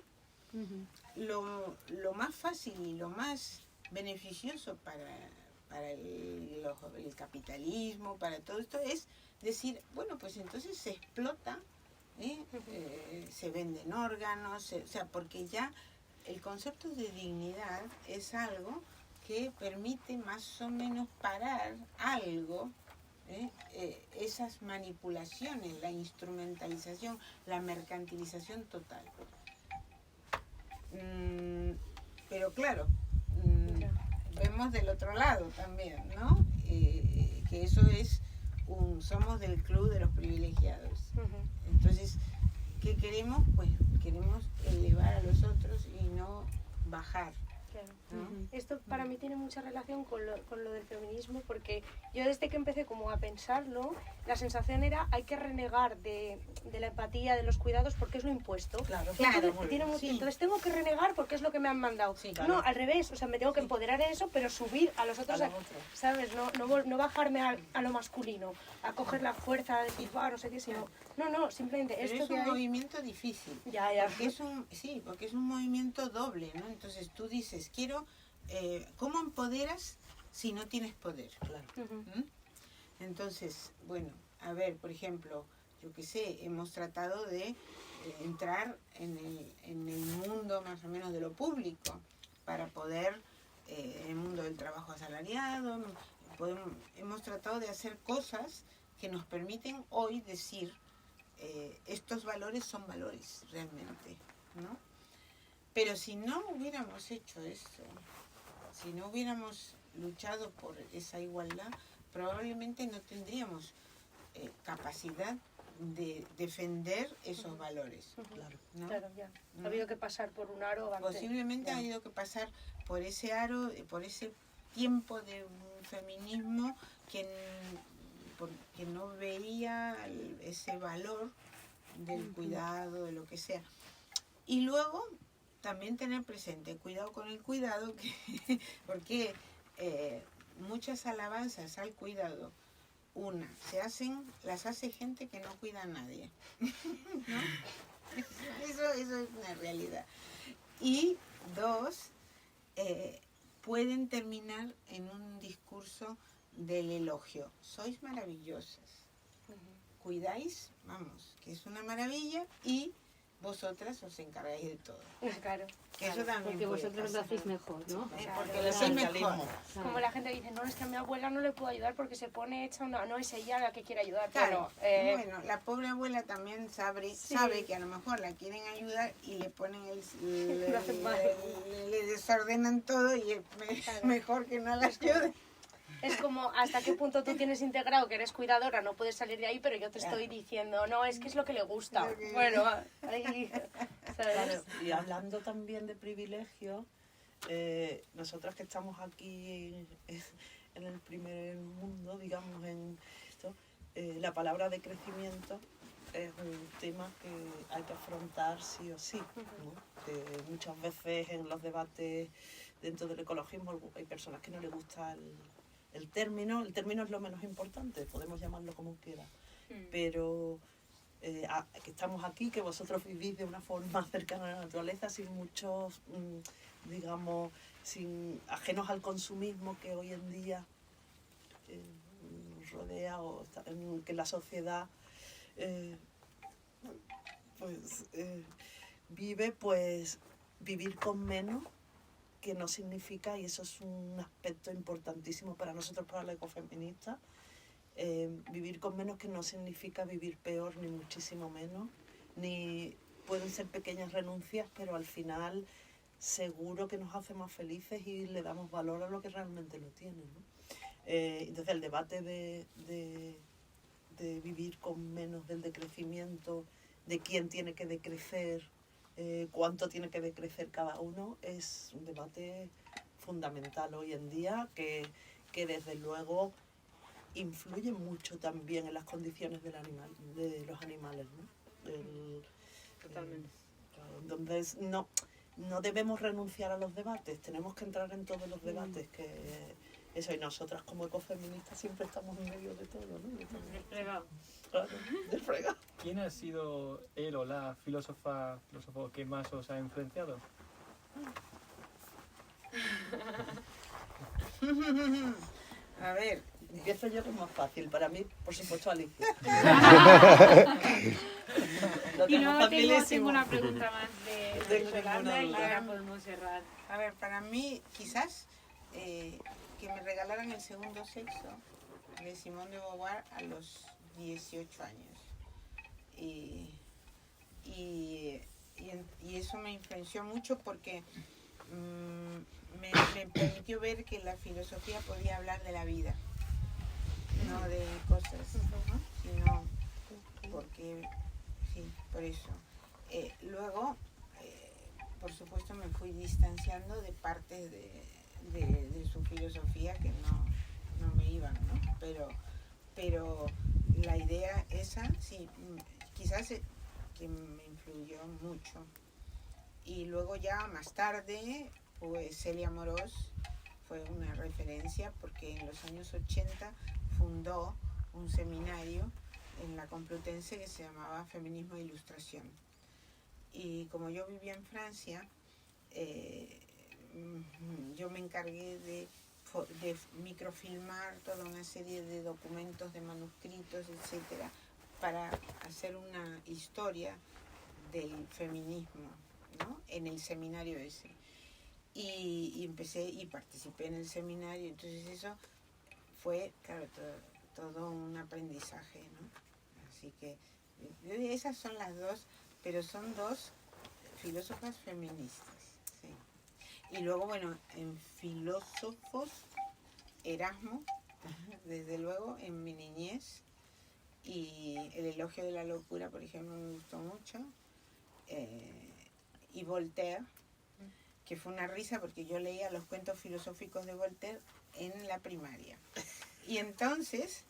lo más fácil y lo más beneficioso para el capitalismo, para todo esto, es decir, bueno, pues entonces se explota, se venden órganos, o sea, porque ya el concepto de dignidad es algo que permite más o menos parar algo, esas manipulaciones, la instrumentalización, la mercantilización total. Pero claro, vemos del otro lado también, ¿no? Que eso es somos del club de los privilegiados. Entonces, ¿qué queremos? Pues queremos elevar a los otros y no bajar. Claro. ¿no? Esto para mí tiene mucha relación con lo del feminismo, porque yo desde que empecé como a pensarlo, la sensación era hay que renegar de la empatía, de los cuidados, porque es lo impuesto. Claro, Claro, Entonces, sí. entonces tengo que renegar porque es lo que me han mandado. Sí, claro. No, al revés, o sea, me tengo que empoderar en eso, pero subir a los otros, A los otros. ¿sabes? No bajarme a lo masculino, a coger la fuerza, a decir, no sé qué, sino... No, simplemente Pero esto es que un hay... movimiento difícil. Ya. Porque es un movimiento doble, ¿no? Entonces tú dices, ¿cómo empoderas si no tienes poder? Claro. Ujú. Entonces, bueno, a ver, por ejemplo, yo qué sé, hemos tratado de entrar en el mundo más o menos de lo público para poder, en el mundo del trabajo asalariado, hemos tratado de hacer cosas que nos permiten hoy decir, estos valores son valores realmente, ¿no? Pero si no hubiéramos hecho eso, si no hubiéramos luchado por esa igualdad, probablemente no tendríamos capacidad de defender esos valores. Claro. ¿no? Claro, ya. ¿no? Ha habido que pasar por un aro antes. Posiblemente ha habido que pasar por ese aro, por ese tiempo de un feminismo que no veía ese valor del cuidado, de lo que sea. Y luego también tener presente, cuidado con el cuidado, porque muchas alabanzas al cuidado, las hace gente que no cuida a nadie. ¿no? Eso es una realidad. Y dos, pueden terminar en un discurso del elogio. Sois maravillosas. Cuidáis, vamos, que es una maravilla, y vosotras os encargáis de todo. Claro. Que eso también Porque puede vosotros lo pasar. hacéis mejor, ¿no? Porque lo hacéis mejor. Claro. Como la gente dice, no, es que a mi abuela no le puedo ayudar porque se pone hecha una... No, es ella la que quiere ayudar. Claro, Bueno, la pobre abuela también sabe que a lo mejor la quieren ayudar y le ponen Lo hacen mal. le desordenan todo y es mejor que no la ayude. es como hasta qué punto tú tienes integrado que eres cuidadora, no puedes salir de ahí, pero yo te estoy diciendo, no, es que es lo que le gusta. Lo que- Bueno, ahí, ¿sabes? Claro, y hablando también de privilegio, nosotras que estamos aquí en el primer mundo, digamos, en esto, la palabra de crecimiento es un tema que hay que afrontar sí o sí, ¿no? Muchas veces en los debates dentro del ecologismo hay personas que no les gusta el término es lo menos importante, podemos llamarlo como quiera, pero que estamos aquí, que vosotros vivís de una forma cercana a la naturaleza, sin muchos, digamos, ajenos al consumismo que hoy en día nos rodea, o que la sociedad vive, pues vivir con menos, que no significa, y eso es un aspecto importantísimo para nosotros, para la ecofeminista, vivir con menos que no significa vivir peor, ni muchísimo menos, ni pueden ser pequeñas renuncias, pero al final seguro que nos hace más felices y le damos valor a lo que realmente lo tiene, ¿no? Entonces el debate de vivir con menos, del decrecimiento, de quién tiene que decrecer, cuánto tiene que decrecer cada uno, es un debate fundamental hoy en día que desde luego influye mucho también en las condiciones de los animales, ¿no? Totalmente. Claro, entonces no debemos renunciar a los debates, tenemos que entrar en todos los debates, que eso, y nosotras como ecofeministas siempre estamos en medio de todo, ¿no? Claro, de fregado. ¿Quién ha sido él o la filósofo que más os ha influenciado? A ver, Empiezo yo, que es más fácil. Para mí, por supuesto, Alicia. Lo Y tengo luego facilísimo. tengo una pregunta más de Yolanda y duda. ya podemos cerrar. A ver, para mí, quizás que me regalaran el segundo sexo de Simone de Beauvoir a los 18 años. Y eso me influenció mucho porque me permitió ver que la filosofía podía hablar de la vida, no de cosas, ¿no? Sino porque, sí, por eso. Luego, por supuesto, me fui distanciando de partes de su filosofía que no me iban, ¿no? Pero la idea esa, sí, quizás que me influyó mucho. Y luego ya más tarde, pues Celia Amorós fue una referencia porque en los años 80 fundó un seminario en la Complutense que se llamaba Feminismo e Ilustración. Y como yo vivía en Francia, yo me encargué de microfilmar toda una serie de documentos, de manuscritos, etcétera, para hacer una historia del feminismo, ¿no? En el seminario ese. Y empecé y participé en el seminario, entonces eso fue, claro, todo un aprendizaje, ¿no? Así que esas son las dos, pero son dos filósofas feministas, sí. Y luego, bueno, en filósofos, Erasmo, desde luego, en mi niñez. Y El elogio de la locura, por ejemplo, me gustó mucho. Y Voltaire, que fue una risa porque yo leía los cuentos filosóficos de Voltaire en la primaria. Y entonces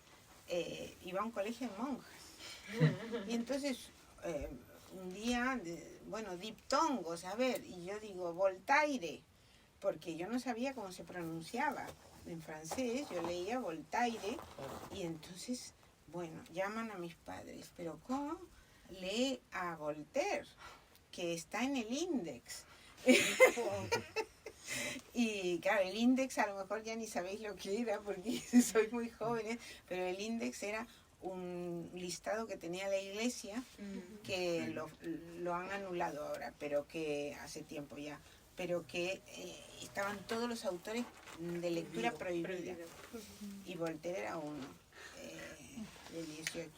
iba a un colegio de monjas. Y entonces un día, diptongos, a ver, y yo digo Voltaire, porque yo no sabía cómo se pronunciaba. En francés yo leía Voltaire y entonces, bueno, llaman a mis padres, pero ¿cómo? Lee a Voltaire, que está en el Index. Y claro, el Index a lo mejor ya ni sabéis lo que era porque sois muy jóvenes, pero el Index era un listado que tenía la iglesia, que lo han anulado ahora, pero que hace tiempo ya, pero que estaban todos los autores de lectura prohibida. Y Voltaire era uno, de 18.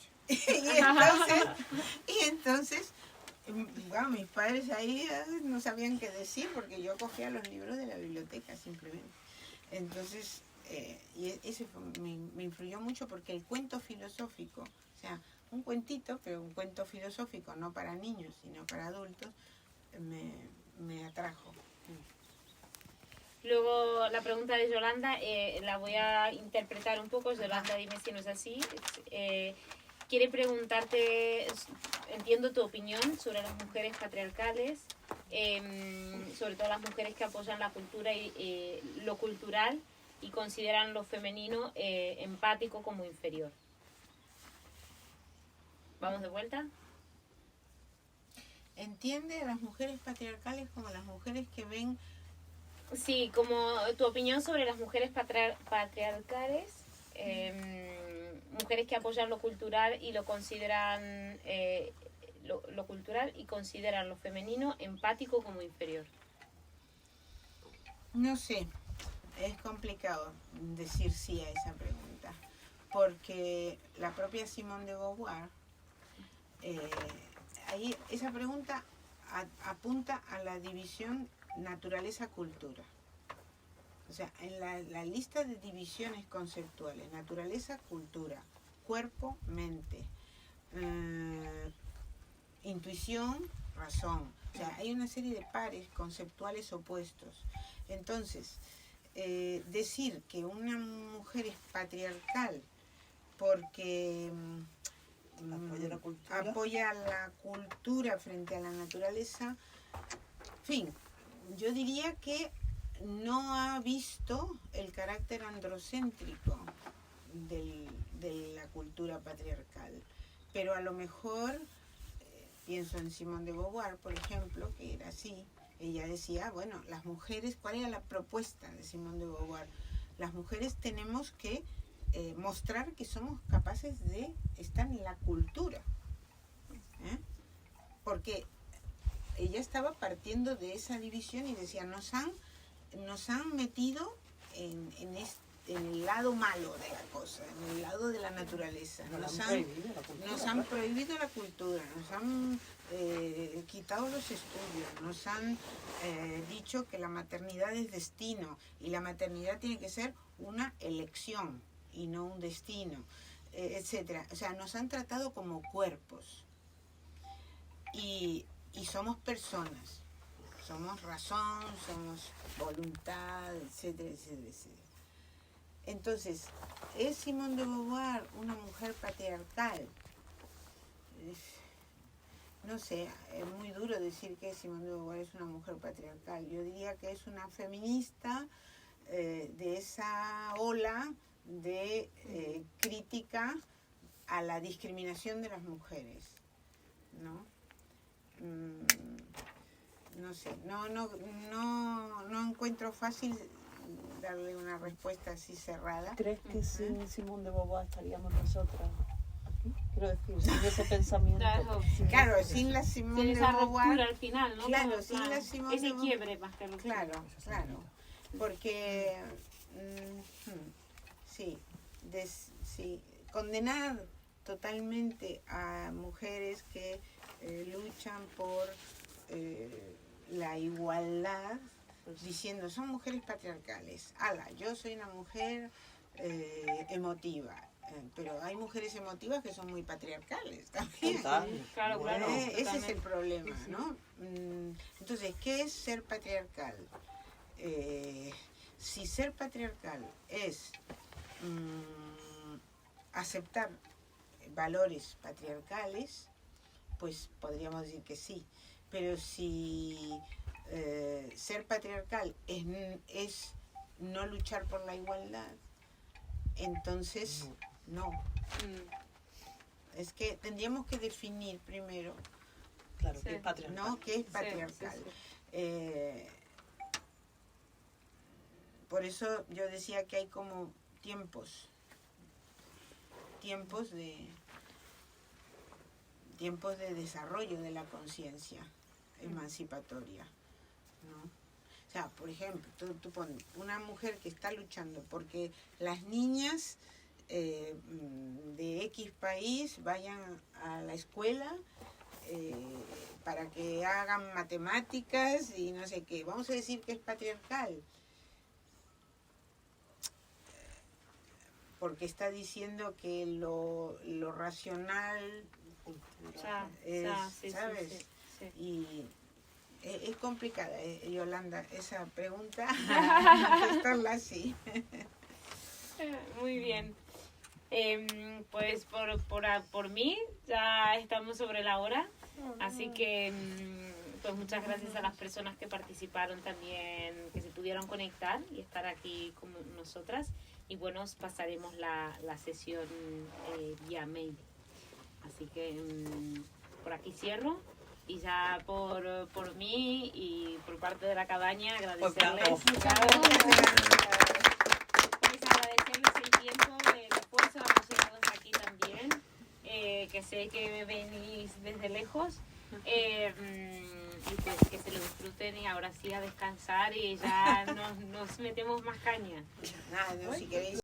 y entonces bueno, mis padres ahí no sabían qué decir porque yo cogía los libros de la biblioteca simplemente. Entonces, y ese me influyó mucho porque el cuento filosófico, o sea, un cuentito, pero un cuento filosófico no para niños, sino para adultos, me atrajo. Luego la pregunta de Yolanda la voy a interpretar un poco. Yolanda, dime si no es así. Quiere preguntarte, entiendo tu opinión sobre las mujeres patriarcales, sobre todo las mujeres que apoyan la cultura y lo cultural y consideran lo femenino empático como inferior. ¿Vamos de vuelta? ¿Entiende a las mujeres patriarcales como las mujeres que ven? Sí, como tu opinión sobre las mujeres patriarcales, mujeres que apoyan lo cultural y lo consideran lo cultural y consideran lo femenino empático como inferior. No sé, es complicado decir sí a esa pregunta, porque la propia Simone de Beauvoir, ahí esa pregunta apunta a la división naturaleza-cultura. O sea, en la lista de divisiones conceptuales, naturaleza, cultura, cuerpo, mente, intuición, razón. O sea, hay una serie de pares conceptuales opuestos. Entonces, decir que una mujer es patriarcal porque apoya la cultura frente a la naturaleza, en fin, yo diría que no ha visto el carácter androcéntrico de la cultura patriarcal, pero a lo mejor pienso en Simone de Beauvoir, por ejemplo, que era así. Ella decía, bueno, las mujeres, ¿cuál era la propuesta de Simone de Beauvoir? Las mujeres tenemos que mostrar que somos capaces de estar en la cultura, porque ella estaba partiendo de esa división y decía, nos han metido en el lado malo de la cosa, en el lado de la naturaleza. Nos han prohibido la cultura, nos han quitado los estudios, nos han dicho que la maternidad es destino y la maternidad tiene que ser una elección y no un destino, etcétera. O sea, nos han tratado como cuerpos y somos personas. Somos razón, somos voluntad, etcétera, etcétera, etcétera. Entonces, ¿es Simone de Beauvoir una mujer patriarcal? No sé, es muy duro decir que Simone de Beauvoir es una mujer patriarcal. Yo diría que es una feminista de esa ola de crítica a la discriminación de las mujeres, ¿no? No sé, no encuentro fácil darle una respuesta así cerrada. ¿Crees que sin Simone de Beauvoir estaríamos nosotras aquí? Quiero decir, sin ese pensamiento. Claro, sin la Simone de esa Beauvoir. ruptura al final, ¿no? Claro, Como, sin la Simone ese de Beauvoir. quiebre más que ruptura. Claro, claro. Porque, sí, condenar totalmente a mujeres que luchan por la igualdad, diciendo son mujeres patriarcales. Ala, yo soy una mujer emotiva. Pero hay mujeres emotivas que son muy patriarcales también. Total. Claro, claro. Ese es totalmente. el problema, ¿no? Entonces, ¿qué es ser patriarcal? Si ser patriarcal es aceptar valores patriarcales, pues podríamos decir que sí. Pero si ser patriarcal es no luchar por la igualdad, entonces no. Es que tendríamos que definir primero, Claro, Sí. que es patriarcal. ¿no?, qué es Sí, patriarcal. sí, sí. Por eso yo decía que hay como tiempos de desarrollo de la conciencia emancipatoria, ¿no? O sea, por ejemplo, tú pones una mujer que está luchando porque las niñas de X país vayan a la escuela para que hagan matemáticas y no sé qué. Vamos a decir que es patriarcal, porque está diciendo que lo racional es, Sí, ¿sabes? sí, sí. Y es complicada, Yolanda, esa pregunta, contestarla así. Muy bien. Pues por mí ya estamos sobre la hora, así que pues muchas gracias a las personas que participaron también, que se pudieron conectar y estar aquí con nosotras. Y bueno, os pasaremos la sesión vía mail. Así que por aquí cierro. Y ya por mí y por parte de la cabaña agradecerles. Pues Pues agradecerles el tiempo, el esfuerzo, hemos llegado hasta aquí también, que sé que venís desde lejos, y pues que se lo disfruten y ahora sí a descansar y ya nos metemos más caña. Nada, no, si queréis